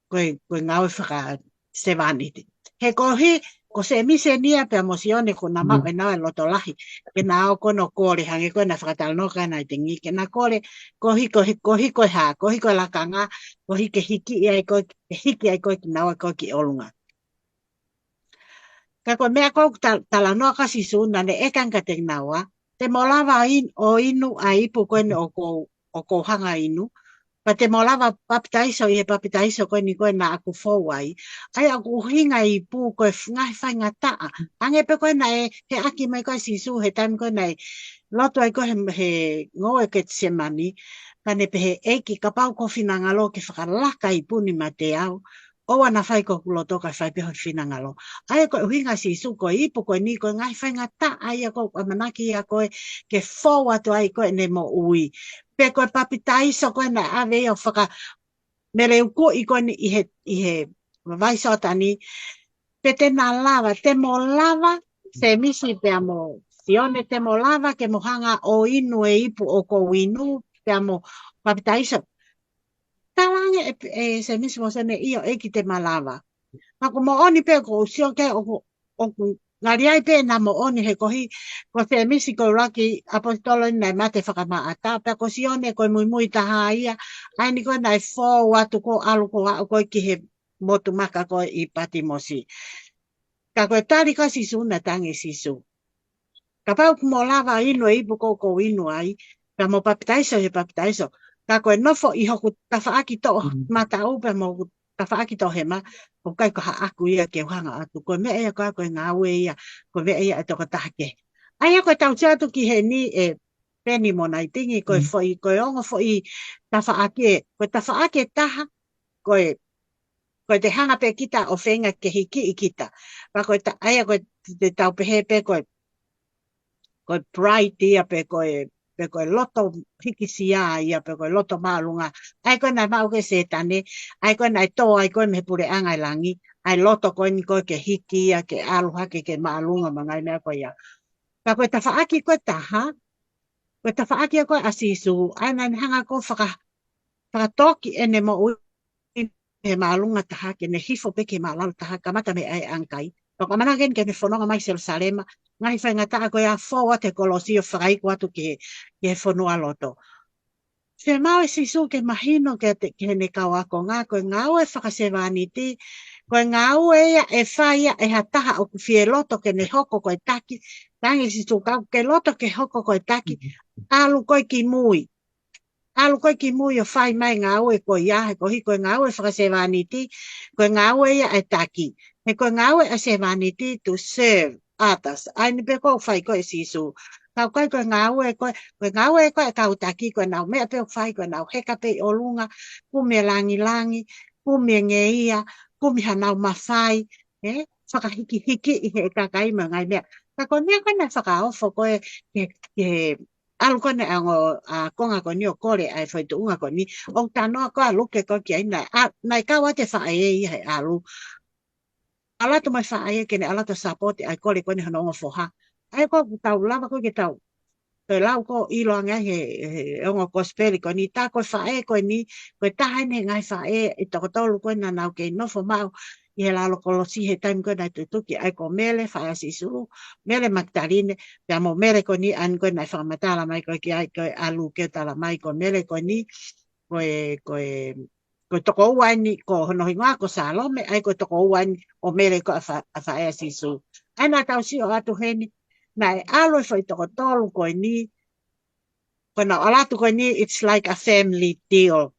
ngā o whakasewaniti. He kohi ko se mise nia pe amosione ko nā mau e nau e loto lahi. Ke nā o kono kore hange koe nā whakatalanoka nā te ngi. Ke nā kore kohi koe hā, kohi koe lakanga, kohi ke hiki ai koe ki nau e koe ki olunga. Ka koe mea kou tala noa kasi suna ne ekan ka te nawa, te molawa o inu a ipu koe ne o kou hanga inu, pa te molawa papitaiso I he papitaiso koe ni koe na aku fowai, ai aku hinga I pu koe ngai whainga taa, ange pe koe na he aki mai koe sisu, he taimi koe na loto ai koe he ngoe ke te semani, ka ne pe he eki ka pau kofina ngalo ke whakalaka I puni ma te au, o ana fai ko loto ka fai pe ho fina ngalo ai ko hinga si su ko ipo ko ni ko ngai fai ngata ai ko manaki ya ko ke fo atu ai ko ne mo ui pe ko papitai so ko na ave o faka mere ko I ko ni I he vai so tani pe te na lava te mo lava se misi pe amo sione te mo lava ke mo hanga o inu e ipo o ko inu pe amo papitai so talange se mismo se ne io e ki te malava. Ma ko mo oni pe ko sio ke o ngari ai pe na mo oni he kohi ko se misi ko raki apostolo nei mate whakama ata pe ko sio ne ko mui taha ia ai ni ko nai fo watu ko alu ko ki he motu maka ko I Patimosi. Ka ko tari ka sisu na tangi sisu. Ka pau mo lava ino I buko ko ino ai ka mo papitaiso he papitaiso. Ka koe nofo I hoku tawhaaki to mata upe mo tawhaaki to hema, ko kai ko haaku ia ke uhanga atu. Koe mea ia koe ngā ue ia, koe mea ia e toko tahake. Aia koe tau atu ki he ni e peni mo nai tingi, koe ongo fo I tawhaaki koe tawhaaki taha, koe te hanga pe kita o whenga ke hiki I kita. Pa koe aia koe te tau pehe pe koe bright ia pe koe loto hikisia ia pe koe loto maalunga ai koe nai mau ke se tane ai koe nai to ai koe me pure anga I langi ai loto koe ni koe ke hiki ia ke aluha ke maalunga mangai mea koe ia ka koe tawhaaki koe taha koe tawhaaki koe asisu ai nai hanga koe whakatoki ene mo ui he maalunga taha ke ne hifo pe ke maalau taha kamata me ai angkai Paka managen ke ne whanonga mai Jerusalema, ngai whainga taa koe a whaua te kolosio whakai ko atu ke whanua loto. Se mau e sisu ke mahino ke ne kawa ko ngā koe ngau e whakasewaniti, koe ngau e whaia e hataha o ku fie loto ke ne hoko koe taki, tangi sisu kau ke loto ke hoko koe taki, alu koe ki mui. alu koe ki mui o whai mai ngā ue ko ia, he ko hi koe ngā ue whakasewaniti, koe ngā ue ia e taki. He koe ngā ue a sewaniti to serve others. Ai ni pe ko whai koe sisu. Kau koe koe ngā ue koe e kau taki, koe nau mea pe o whai, koe nau heka pe o lunga, kumia langi langi, kumia nge ia, kumia nau mawhai, whakahiki hiki i he kakai ma ngai mea. Ka koe mea koe na whakaofo koe ke alu kone ango konga koni o kore ai foi tu unga koni o tano ko alu ke ko ki ai nai ka wa te fa ai he alu ala to mai fa ai ke ne ala to support ai kore koni hano ngo foha ai ko tau lava ko ke tau te lau ko i lo nga he ngo gospel koni ta ko fa ai ko ni ko ta hai ne ngai fa ai to ko tolu ko na na ke no fo mau i he lalo ko lo si he time ko na tu ki ai ko mele fa si su mele Magdalene pe mo mele ko ni an ko na fa matala mai ko ki ai ko alu ke tala mai ko mele ko ni ko to ko wani ko no hinga ko Salome ai ko to ko wani o mele ko fa si su ana tau si o atu he ni na alu fa to ko tolu ko ni ko na ala tu ko ni it's like a family deal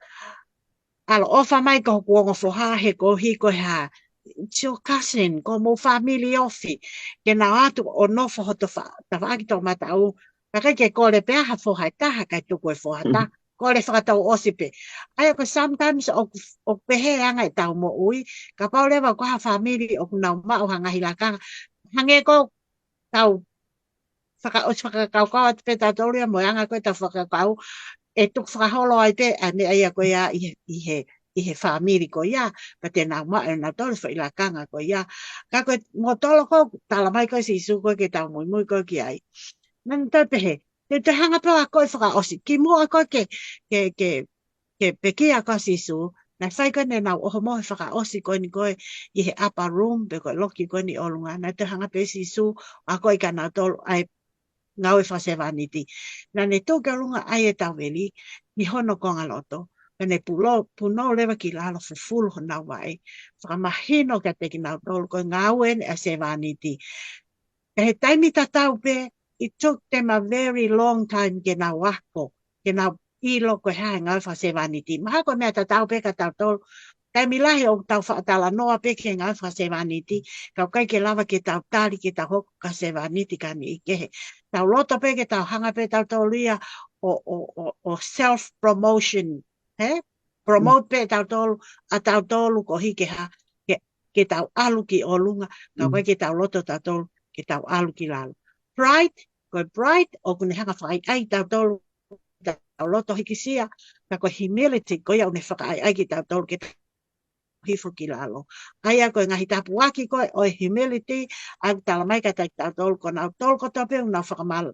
alo ofa mai ko ko fo ha he ko hi ko ha it's your cousin, ko mo family ofi. Ke na atu o no fo hoto fa, ta waki tau mata au. Ka ke ko le pea ha fo hai taha kai tuku e fo hata. Ko le whakatau osipe. Ai ko sometimes o pehe anga i tau mo ui. Ka pau lewa ko ha family o kunau mao hanga hilakanga. Hange ko tau whakakau kau at pe tau toria mo anga koe tau whakakau. E tuk whakaholo ai pe ane ai a koe a i he whamiri ko ia, pa te nau maa na tolu wha ila kanga ko ia. Ka koe mo tolo ko, tala mai koe si isu koe ke tau mui koe ki ai. Nani tau pehe, te hanga paa koe whaka osi, ki mua koe ke peki a koe si isu, na whai koe ne nau oho mohe whaka osi koe ni koe i he upper room, pe koe loki koe ni olunga, na te hanga pe si isu, a koe ka nau tolu ai ngau e whasewaniti. Nani tō ke olunga ai e tau weli, ni hono konga loto. Kane puno lewa ki lalo fufulu ho nau wai. Whakamahino ka te ki nau tolu koe ngauen a se waniti. E he taimi tatau pe, it took them a very long time ke nau wako, ke nau ilo koe hae ngau wha se waniti. Maha koe mea tatau pe ka tau tolu, taimi lahi o tau whaatala noa pe ke ngau wha se waniti, kau kai ke lava ke tau tali ke tau hoko ka se waniti ka ni ikehe. Tau loto pe ke tau hanga pe tau tolu ia o self-promotion, promote pe tau tolu ko hike ha ke tau alu ki olunga kau kai ke tau loto tau tolu ke tau alu ki lalo pride o kune hanga whai ai tau tolu tau loto hiki sia ka koe humility ko ia une whaka ai ki tau tolu ke hifo ki lalo ai koe ngahi tapu waki koe o humility ai tala mai ka tau tolu ko nau tolu ko tope nau whaka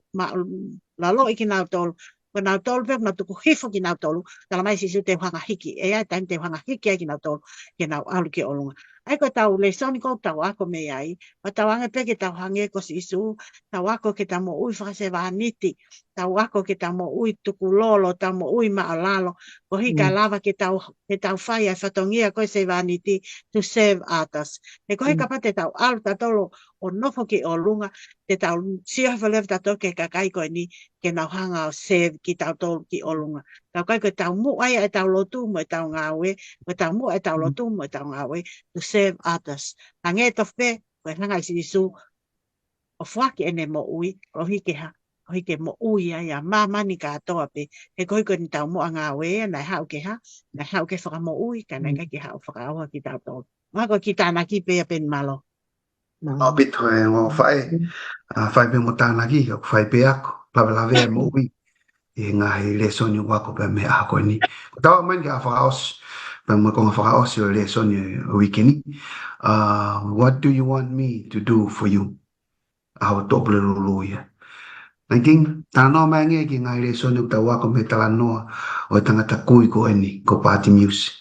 lalo iki nau tolu ko nau tolu pe na tuku hifo ki nau tolu tala mai sisu te hanga hiki e ai taim te hanga hiki ai ki nau tolu ke nau alu ki olunga ai ko tau le soni ko tau ako me ai pa tau ange pe ke tau hange ko sisu tau ako ke tau mo ui whakase waniti tau ako ke tau mo ui tuku lolo tau mo ui maalalo ko hika lava ke tau whai ai whatongia ko se waniti to serve others e ko hika pa te tau alu tau tolu o nofo ki olunga te tau siafa lev tau ke kakai ko ni ke nau hanga o serve ki tau tolu ki olunga tau kai ko tau mu ai e tau lotu mo e tau ngawe ko tau mu e tau lotu mo e tau ngawe to serve others hange tofe ko hanga si isu o whaki ene mo ui o hike mo ui ai a mamani ka atoa pe he ko hiko ni tau mo a ngawe na hau ke whaka mo ui ka nai ke hau whaka aua ki tau tolu mako ki tāna ki pe a pen malo o pito e ngo whai pe mo tāna ki o whai pe ako lawe e mo ui e ngahi le soni wako pe me ako ni ko tau man ki a whakaos pe mo konga whakaos o le soni o wikini what do you want me to do for you aho topule lulu ia Nangking, tano mange ki ngai le soni ta wako me tala noa o tangata kui ko eni ko party music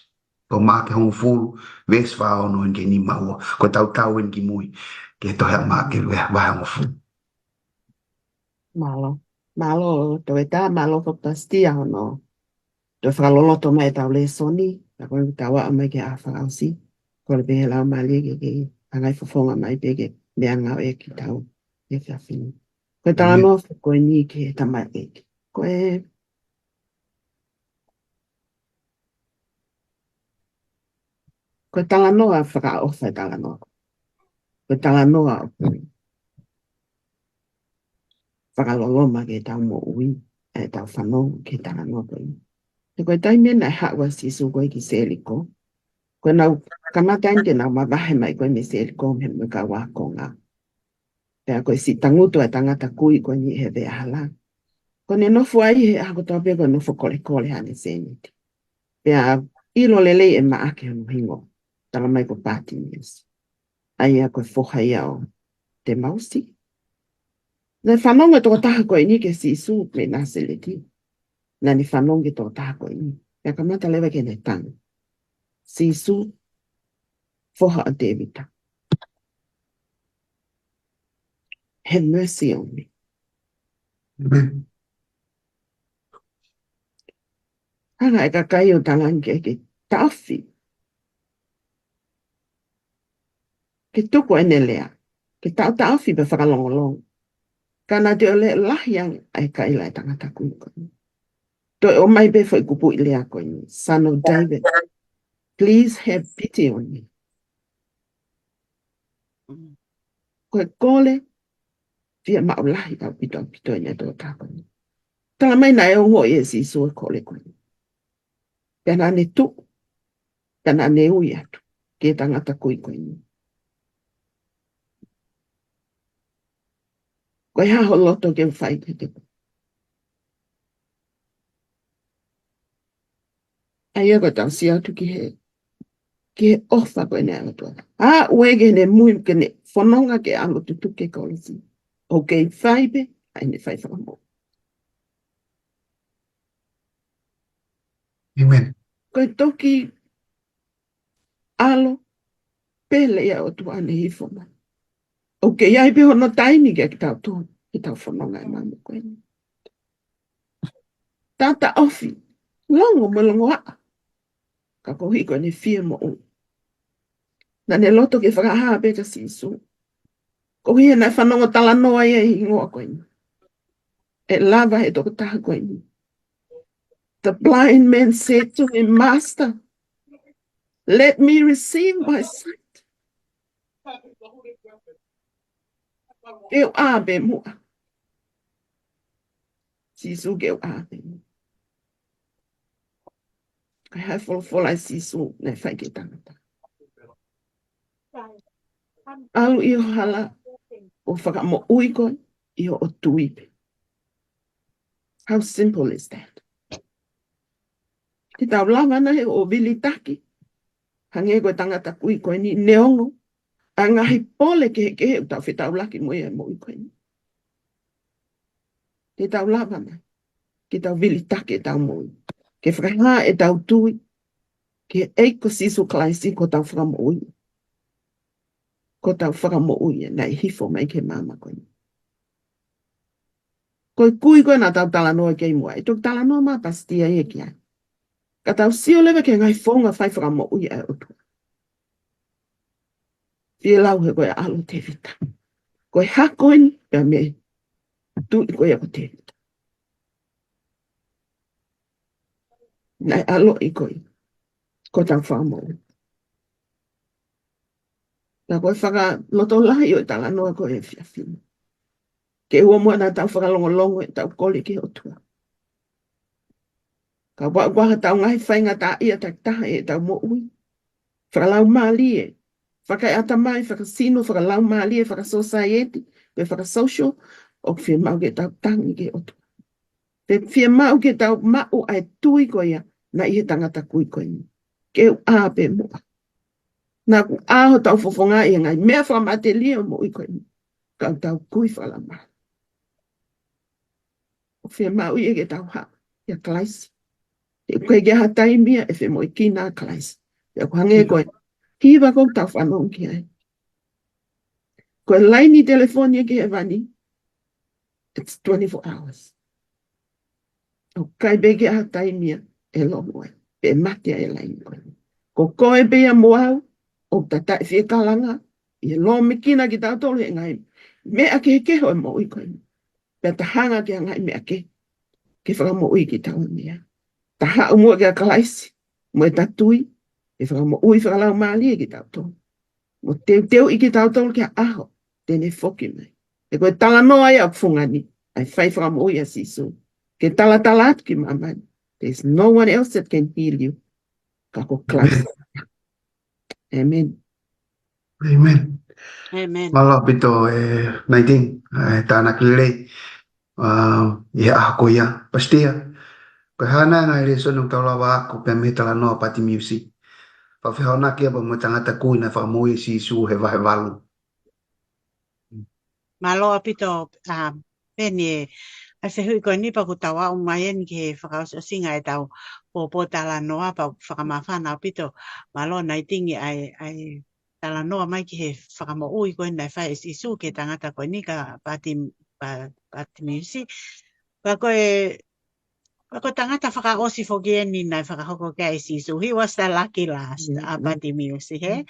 ko ma ke hon full ves fa ono en ni maua ko tau en ki mui ke to ha ma ke va ho fu malo to eta malo ko pastia no to fra lo to me ta le soni ta ko ta wa me ke a fa asi ko le be la mali ke angai fo fonga mai pe ke me anga e ki tau e fa fin ko ta no ko ni ke ta mai ko Koe tala noa whakaofa tala noa. Koe tala noa o koe. Whakaloloma ke tau mo ui. E tau whanau ke tala noa koe. Te koe taimena e hawa sisu koe ki seliko. Koe nau kamatain ke nau mawahe mai koe me seliko me me ka wako ngā. Pea koe si tangutu e tangata kui koe ni he vea hala. Koe ne nofu ai he ako tau pia koe nofu kole kole hane seniti. Pea ilo lele e maake hanu hingo. Tala mai ko pāti niesi. Ai a koe foha ia o te mausi. Nai whanonga tō taha koe ni ke sisu me nase le ti. Nai ni whanonga tō taha koe ni. Pea kamata lewa ke ne tangu. Sisu foha a Davida. Have mercy on me. Amen. Hanga e ka kai o talangi ke tawhi. Ke tuko ene lea. Ke tawhi pe whakalongolong. Kana te ole lahiang ai ka ila e tangata kui koe. To o mai be foi kupu i lea koe ni. Son of David, please have pity on me. Koe kole, fia maulahi tau pito ina tō tāko ni. Tala mai na e ongo e si sua kole koe ni. Pena ne tu, pena ne ui atu, ke tangata kui koe ni. Koe haho loto ke whai ke te. Ai ego tau si atu ki he ofa koe ne atu. Uege ne mui ke ne whanonga ke alo tutu ke kolesi. O ke whai pe, ai ne whai whakamo. Amen. Koe toki alo, pele ia o tu ane hifoma. O ke iai pe hono taini ke tau tō, ke tau whanonga e mamu koe ni. Tata ofi, longo mo longo haa. Ka kohi koe ne fia mo o. Na ne loto ke whakahaa pe ka sisu. Kohi e nai whanonga tala noa ia i ngoa koe ni. E lava he toko taha koe ni. The blind man said to him, Master, let me receive my sight. Keu abe mua. Sisu keu abe mua. Kai hai folai sisu ne whai ke tangata. Alu i o hala o whakamo ui koe i o tuipe. How simple is that? Ki tau lava na he o vili taki. Hange koe tangata kui koe ni neongo. A ngahi pole ke he tau whetau laki mo e mo i koe ni. Ki tau lava na. Ki tau vili taki e tau mo i. Ke whakaha e tau tui. Ke eiko sisu klaisi ko tau whakamo ui. Ko tau whakamo ui e nai hifo mai ke mama koe ni. Koe kui koe na tau tala noa kei mua. E tuk tala noa maa pastia e ki ai. Ka tau sio lewe ke ngai whonga whai whakamo ui e otu. Fie lau he koe alo te vita. Koe hakoin pe me tu i koe ako te vita. Nai alo i koe. Ko tau whakamo ui. Na koe whaka loto lahi o tala noa koe e fia fina. Ke ua mua na tau whakalongolongo e tau kole ke otua. Ka waha tau ngahi whainga ta ia tak taha e tau mo ui. Whakalau maali e. Whakai ata mai, whakasino, whakalau maali e, whakasociety, pe whakasocial, o whia mau ke tau tangi ke otua. Pe whia mau ke tau mau ai tui koe ia, na ihe tangata kui koe ni. Ke u a pe mua. Na ku aho tau fofonga i ngai, mea whakamate lia mo i koe ni. Kau tau kui whalama. O whia mau i ke tau ha, ia klaisi. E koe ke hatai mia e whi mo i kina klaisi. Ia ku hange koe, hiwa kou tau whanong ki ai. Koe laini telefonia ki e vani, it's 24 hours. O kai beke hatai mia e lomo e, pe matia e laini koe. Ko koe bea moau, o tata e whia kalanga, i e lo me kina ki tau tolu e ngai, mea ke he keho e mo i koe. Pea ta hanga ki a ngai mea ke whaka mo i ki tau mea. Ta haa umua ki a kalaisi, mo e tatui, e whakamo ui whakalau maali ki tautou. Mo teu i ki tautou ki a aho, tēne whoki mai. E koe tala noa ia whungani, ai whai whakamo ui a sisu. Ke tala atu ki mamani. There's no one else that can heal you. Kako Christ. Amen. Amen. Amen. Malo pito naiting tanak lele ya ako ya pastia kahana nga leso nung talawa ako pemita no pati music pa fehona kia ba mo tangata ku na fa mo si su he valu Malo apito peni ai se hui koe ni pa ku tawa o mai en ke whakaos o singa e tau po tala noa pa whakamawhana apito malo nai tingi ai tala noa mai ki he whakamo ui koe nai whai si su ke tangata koe ni ka pati music pa koe tangata whakaosi whoki e ni nai whakahoko ke ai si su. He was the lucky last pati music he.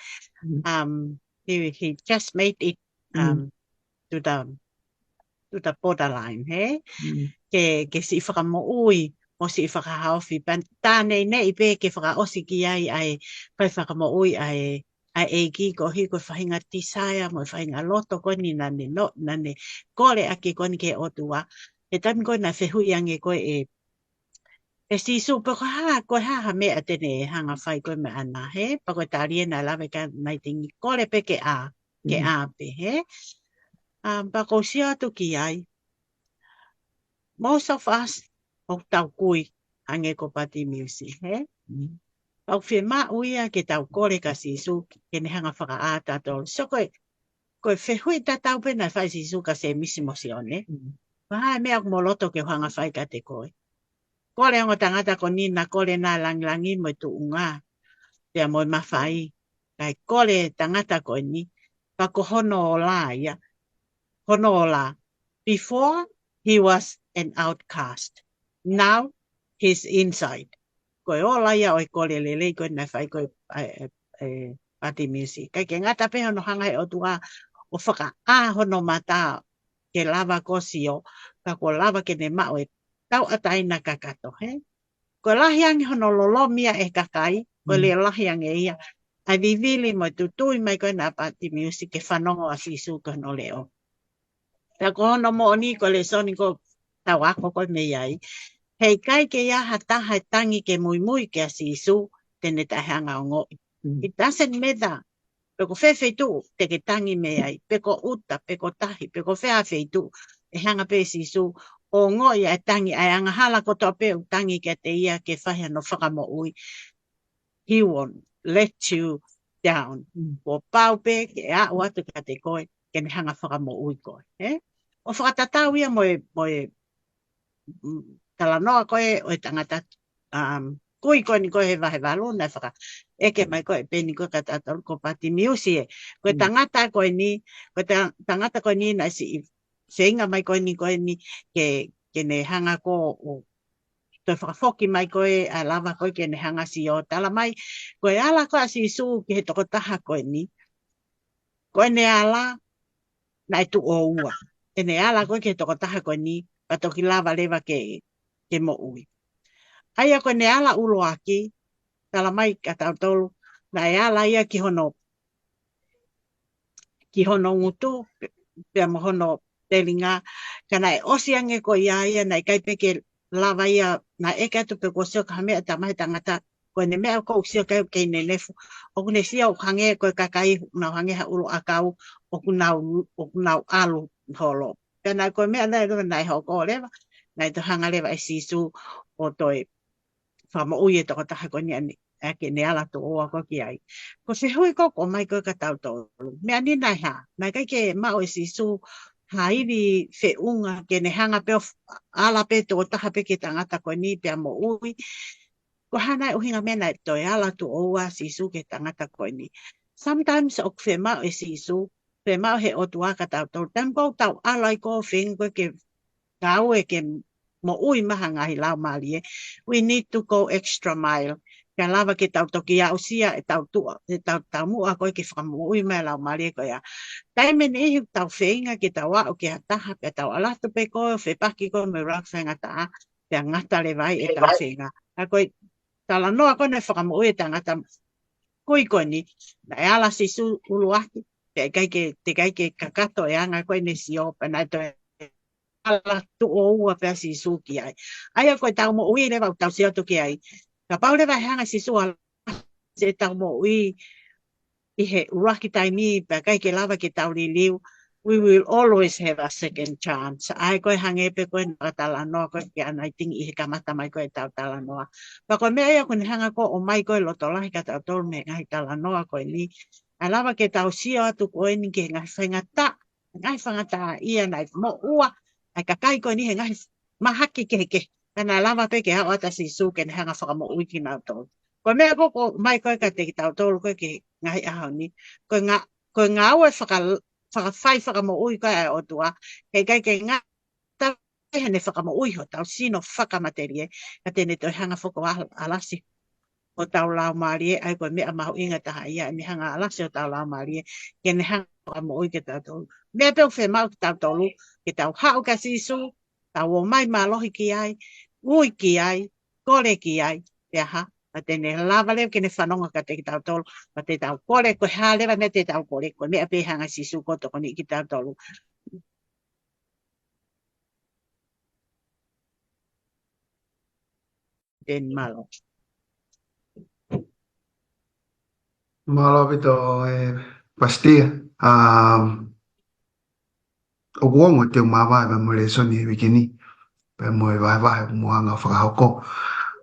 He just made it to the borderline, he? Ke si whakamo ui, o si whakahawhi. Pan tānei nei pe ke whakaosi ki ai pai whakamo ui ai eiki ko hi ko whahinga tisaya mo whahinga loto ko ni nane no nane kore ake ko ni ke otua. E taimi ko na whehui ange ko e si su pa ko ha me atene hanga whai ko me ana, he? Pa ko tārie na lawe ka nai tingi kore pe ke a pe, he? Pa ko sia tu ki ai. Most of us o tau kui ange ko pati music, he? Pau whima uia ke tau kore ka sisu ke ne hanga whakaata tol. So koe whehui ta tau pena whai sisu ka se misi mosione. Wahai mea moloto ke hanga whai ka te koe. Kore ango tangata ko nina kore na langlangi mo tu unga. Pea mo mawhai. Kai kore tangata ko ni. Pa ko hono o la ia. Hono o la. Before he was an outcast. Now he's inside. Koe ola ia oi kore lele koe na whai koe pati music. Kai ke ngata pe hono hangai o tua o whaka hono mata ke lava kosio. Ka ko lava ke ne mao e tau atai na kakato, he? Ko lahiangi hono lolomia e kakai, ko le lahiangi ia. Ai vivili mo tutui mai koe na pati music ke whanongo a sisu ko no leo. Ta ko hono mo ni ko le soni ko tawako ko me iai. Hei kai ke ia hataha tangi ke mui ke a sisu tene tahanga o ngoi. It doesn't matter. Peko whewhetu te ke tangi me ai. Peko uta, peko tahi, peko whewhetu. E hanga pe sisu. O ngoi ai tangi ai anga hala ko tō pe tangi ke te ia ke whahe no whakamo ui. He won't let you down. O pau pe ke a watu ka te koe ke ne hanga whakamo ui koe. O whakatatau ia moe tala noa koe o tangata kui koe ni koe he wahe walo na whaka eke mai koe pe ni koe ka tataru ko pati miusie. Koe tangata koe ni na si whenga mai koe ni ke ne hanga ko o te whakafoki mai koe a lava koe ke ne hanga si o tala mai koe ala koe si su ke he toko taha koe ni koe ne ala na e tu o ua e ne ala koe ke he toko taha koe ni patoki lava lewa ke mo ui aia koe ne ala ulo aki tala mai ka tautolu na e ala ia ki hono ngutu pia mo hono telinga kana e osiange ko ia na kai peke lava ia na e ka tu pe ko sio ka me ta mai tangata ko ne me ko sio ka ke ne lefu o ne sia o hange ko kakai na hange ha ulo akau o kunau alu holo kana ko me na na ho ko le na to hanga le vai sisu o toi famo uie to ta ko ni ani ke ne ala to o ko ki ai ko se hui ko mai ko ka tau to me ani na ha na kai ke ma o sisu hairi fe unga ke ne hanga pe ala pe to taha pe ke tangata ko ni pe mo ui ko hana o hinga mena to ala to oa sisu ke tangata ko ni sometimes o fe ma o sisu fe ma he o tua ka tau to tempo tau ala ko fing ko ke tau e ke mo ui mahanga hi lau mali we need to go extra mile ka lava ke tau toki a usia e tau mu a ko ke whamo ui mai lau mali ko ya taime ni tau whenga ki tau o ki hataha pe tau alatu pe ko whe paki ko me rak whenga taa te ngata le vai e tau whenga a koe tala noa kone whakamu e tangata Koi koe ni, na e ala si su uluaki, te kai ke kakato e anga koe ne si opa, na to ala tu o ua pea si su ki ai. Ai koe tau mo ui lewa tau si atu ki ai. Ka pau lewa hanga si su ala se tau mo ui I he uraki tai mi pa kai ke lava ke tau li liu. We will always have a second chance. Ai koe hange pe koe na tala noa koe ke anai tingi I he kamata mai koe tau tala noa. Pa koe mea ia koe ni hanga ko o mai koe loto lahi ka tau tolu me ngai tala noa koe ni. A lava ke tau sio atu koe ni ke ngai whangata. Ngai whangata ia nai mo ua. Ai ka kai koe ni he ngai mahaki ke ke. Kana lava pe ke hao ata si su ke ni hanga whakamo uiki nau tolu. Koe mea koko mai koe ka te tau tolu koe ke ngai ahau ni. Koe ngā ue whakawhai whakamo ui koe ai o tua. Kei kai ngā hene whakamo ui ho tau sino whakamaterie. Ka tēne toi hanga whako alasi o tau lau maari ai koe mea mahu inga taha ia. Ni hanga alasi o tau lau maari ke ne hanga whakamo ui ke tau tolu. Mea peo whe mau ke tau tolu. Ke tau hao ka sisu. Tau o mai malohi ki ai. Ui ki ai. Kore ki ai. Te aha. A tēne lava leo kene whanonga ka te tau tolu. A te tau kore koe hā lewa me te tau kore. Koe mea pēhanga si su koto koni ki tau tolu. Tēn malo. Malo pito pastia. O wongo te mawa e mo le soni wikini. Pe mo e vai mo hanga whakahoko.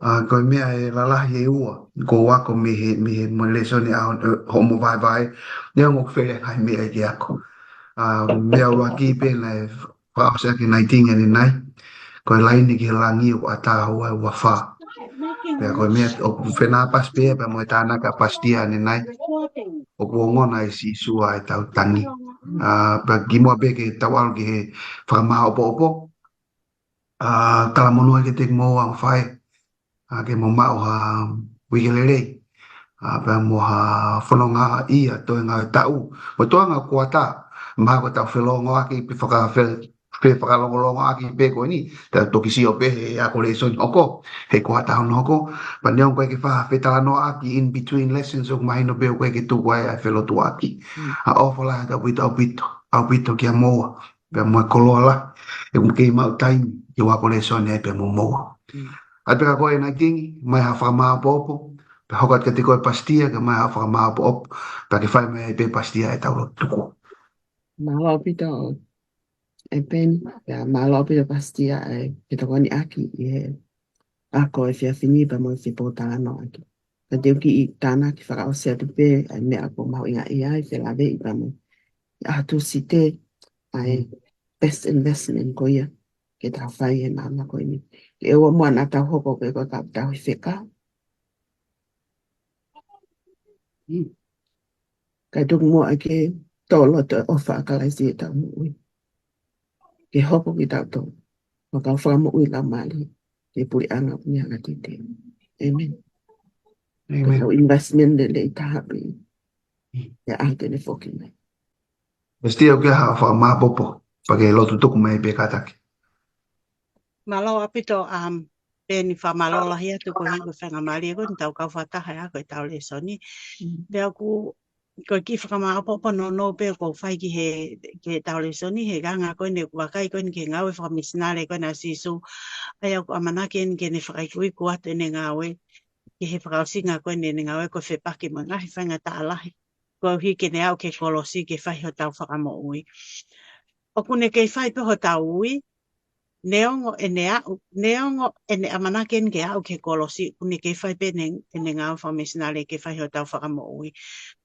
Koe mea e lalahi e ua. Ko wako me mo le soni a homo vai. Nea ngok where hai mea ki ako. Mea waki pēna e whaosa ki nai tinga ni nai. Koe laini ki langi o ata hua e ua wha. Pea koe mea o whenā pas pēa pe mo e tāna ka pastia ni nai. O kuongona e si sua e tau tangi. Pea gimoa pe ke tau alu ki he whakamaha opo. Kala monua ke te mo ang whae. Ke mo mao ha wikelele. Pea mo ha whanonga ia toi ngā tau. Mo toa ngā kuata. Maha ko tau whelongo aki pi whakalongolongo aki pe koe ni. Tau toki si o pe he ako le soni oko. He kuata hono oko. Pa neon koe ke wha whetala no aki in between lessons o mahino pe koe ke tu koe ai whelo tu aki. A ofola tau pito au pito ki a moa. Pea mo e koloa la. E kumkei mau taimi. Ki wako le soni ai pe mo moa. Ai peka koe nai tingi. Mai ha whakamaa popo. Pe hokat ka te koe pastia. Ka mai ha whakamaa popo. Pea ke whai mai pe pastia e tau lo tuku. Malo pito e pen, ya malo pito pastia e pito koni aki I he ako e fia fini pa mo si po tano aki. Ka teo ki I tana ki whaka o sea tupe ai me ako mau inga ia I whia lawe I pa mo. A tu si te ai best investment ko ia ke tau whai e nana ko ini. Ke ewa mua na tau hoko ke ko tau I whika. Ka tuk mua ke tolo te ofa akalaisi e tau mui. Ke hopo ki tau tolo. Maka whakamo ui la mali. Ke puri anga punya ngati te. Amen. Amen. Kau investment de le tahapi. Ya ante ne fokin mai. Pastia o ke ha whakamaa popo. Pake lotu tuku mai pe kataki. Malo apito peni whamalo lahi atu ko hiku whanga mari ko ni tau kau whataha a koe tau le soni. Pea ku koe ki whakamā popo no peo ko whai ki he ke tau le soni he ganga koe ne wakai koe ni ke ngawe whakamisinare koe na sisu. Ai au amanake ni ke ne whakaikui ku atu ne ngawe. Ki he whakausinga koe ne ngawe koe whepaki mo ngahi whanga ta alahi. Koe hi ke ne au ke kolosi ke whai ho tau whakamo ui. O kune ke whai pe ho tau ui. Neongo ene amanake ke au ke kolosi kuni ke whai pene ene ngā whamisinare ke whai ho tau whakamo ui.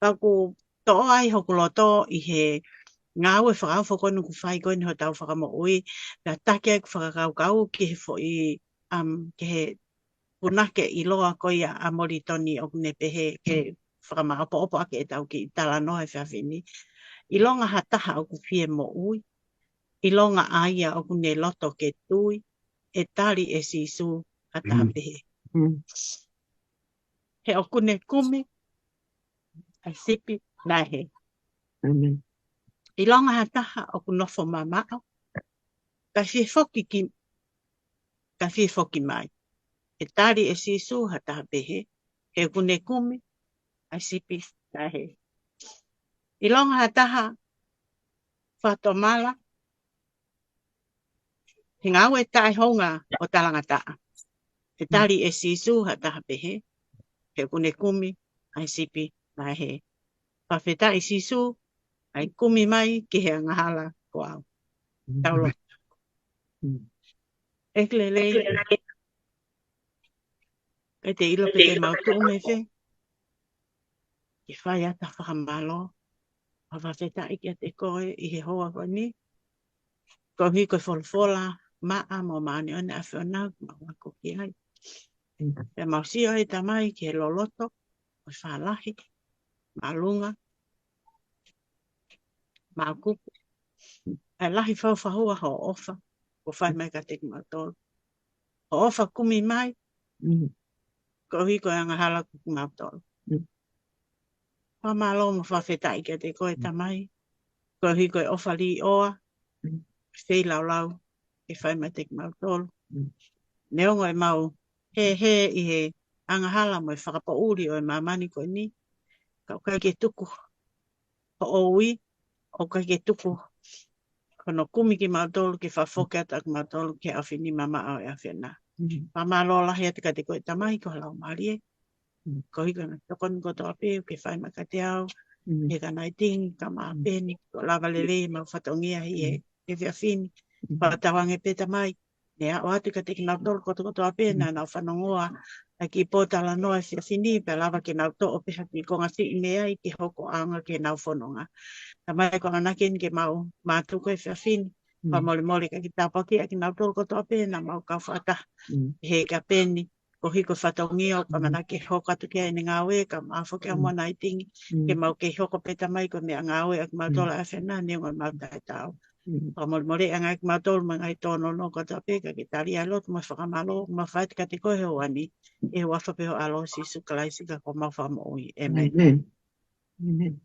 Paku to ai hokuloto I he ngā ue whakau whakonu ku whai koe ni ho tau whakamo ui. Ka take ai whakakau ki he fo I ke he punake I loa koe a mori toni o kune pehe ke whakamaupo opo ake e tau ki tala noa e whiawhini. I longa hataha o ku fie mo ui. I longa aia o kune loto ke tui, e tari e sisu hatapehe. He o kune kumi, a sipi na he. Amen. I longa hataha o kunofo mamao, ka fie foki mai. E tari e sisu hatapehe, he o kune kumi, ai sipi na he. I longa hataha whatomala he ngau e tae honga o talangata. Te tari e sisu hataha pehe he kune kumi ai sipi na he. Whawheta i sisu ai kumi mai ki he ngahala ko au. Taulo. Eklelei e te ilo pe te mautu me fe. Ki whai ata whakamalo. A whawheta i kia te koe i he hoa koe ni. Ko hi koe wholfola maa mo maani one a whionau ma wako ki ai. E mausio e tamai ki he loloto o whalahi, malunga, maukupu. E lahi whauwhahua ho ofa. Ko whai mai ka te kumatoro. Ho ofa kumi mai. Ko hi koe angahala kumatoro. Whamalo mo whawheta i kia te koe tamai. Ko hi koe ofa li oa. Whei lau lau. E whai mai te kumatoro. Neongo e mau he i he angahala mo e whakapauri o e mamani koe ni. Kau kai ke tuku ho oui. O kai ke tuku kono kumi ki mautolu ki whawhoke ata ki mautolu ki awhini mama au e awhina. Mama lo lahi ati ka te koe tamai ko halau marie. Ko hika na tokon ko toa peo ke whai maka te au. He ka naiting ka maa peni. Ko lava lele ma whatongia hi e whiawhini. Whatawange pe tamai. Nea o atu ka te ki mautolu ko toa pena na whanongoa. A ki pōtala noa si asini, pe lava ki nau to'o pe haki konga si mea i ki hoko anga ki nau whanonga. Ta mai ko anakin ke mau mātuko e whiawhini. Pa mole mole ka ki tāpaki a ki nau to'o kotoa pēna mau ka whata. He ka peni, ko hiko whatongia o ka manake hoko atu kia ene ngāwe, ka mawho kia mua naitingi. Ke mau ke hoko peta mai ko mea ngāwe a ki mau tola a whenā, ni ngoi mau tai tau. Pa mole mole a ngai ki mau tola ma ngai tono no kotoa pēka ki tari alot, ma whakamalo, ma whaiti ka te koe ho ani. E wafa peho alo si sukalaisi ka ko mau whamo ui. Amen. Amen.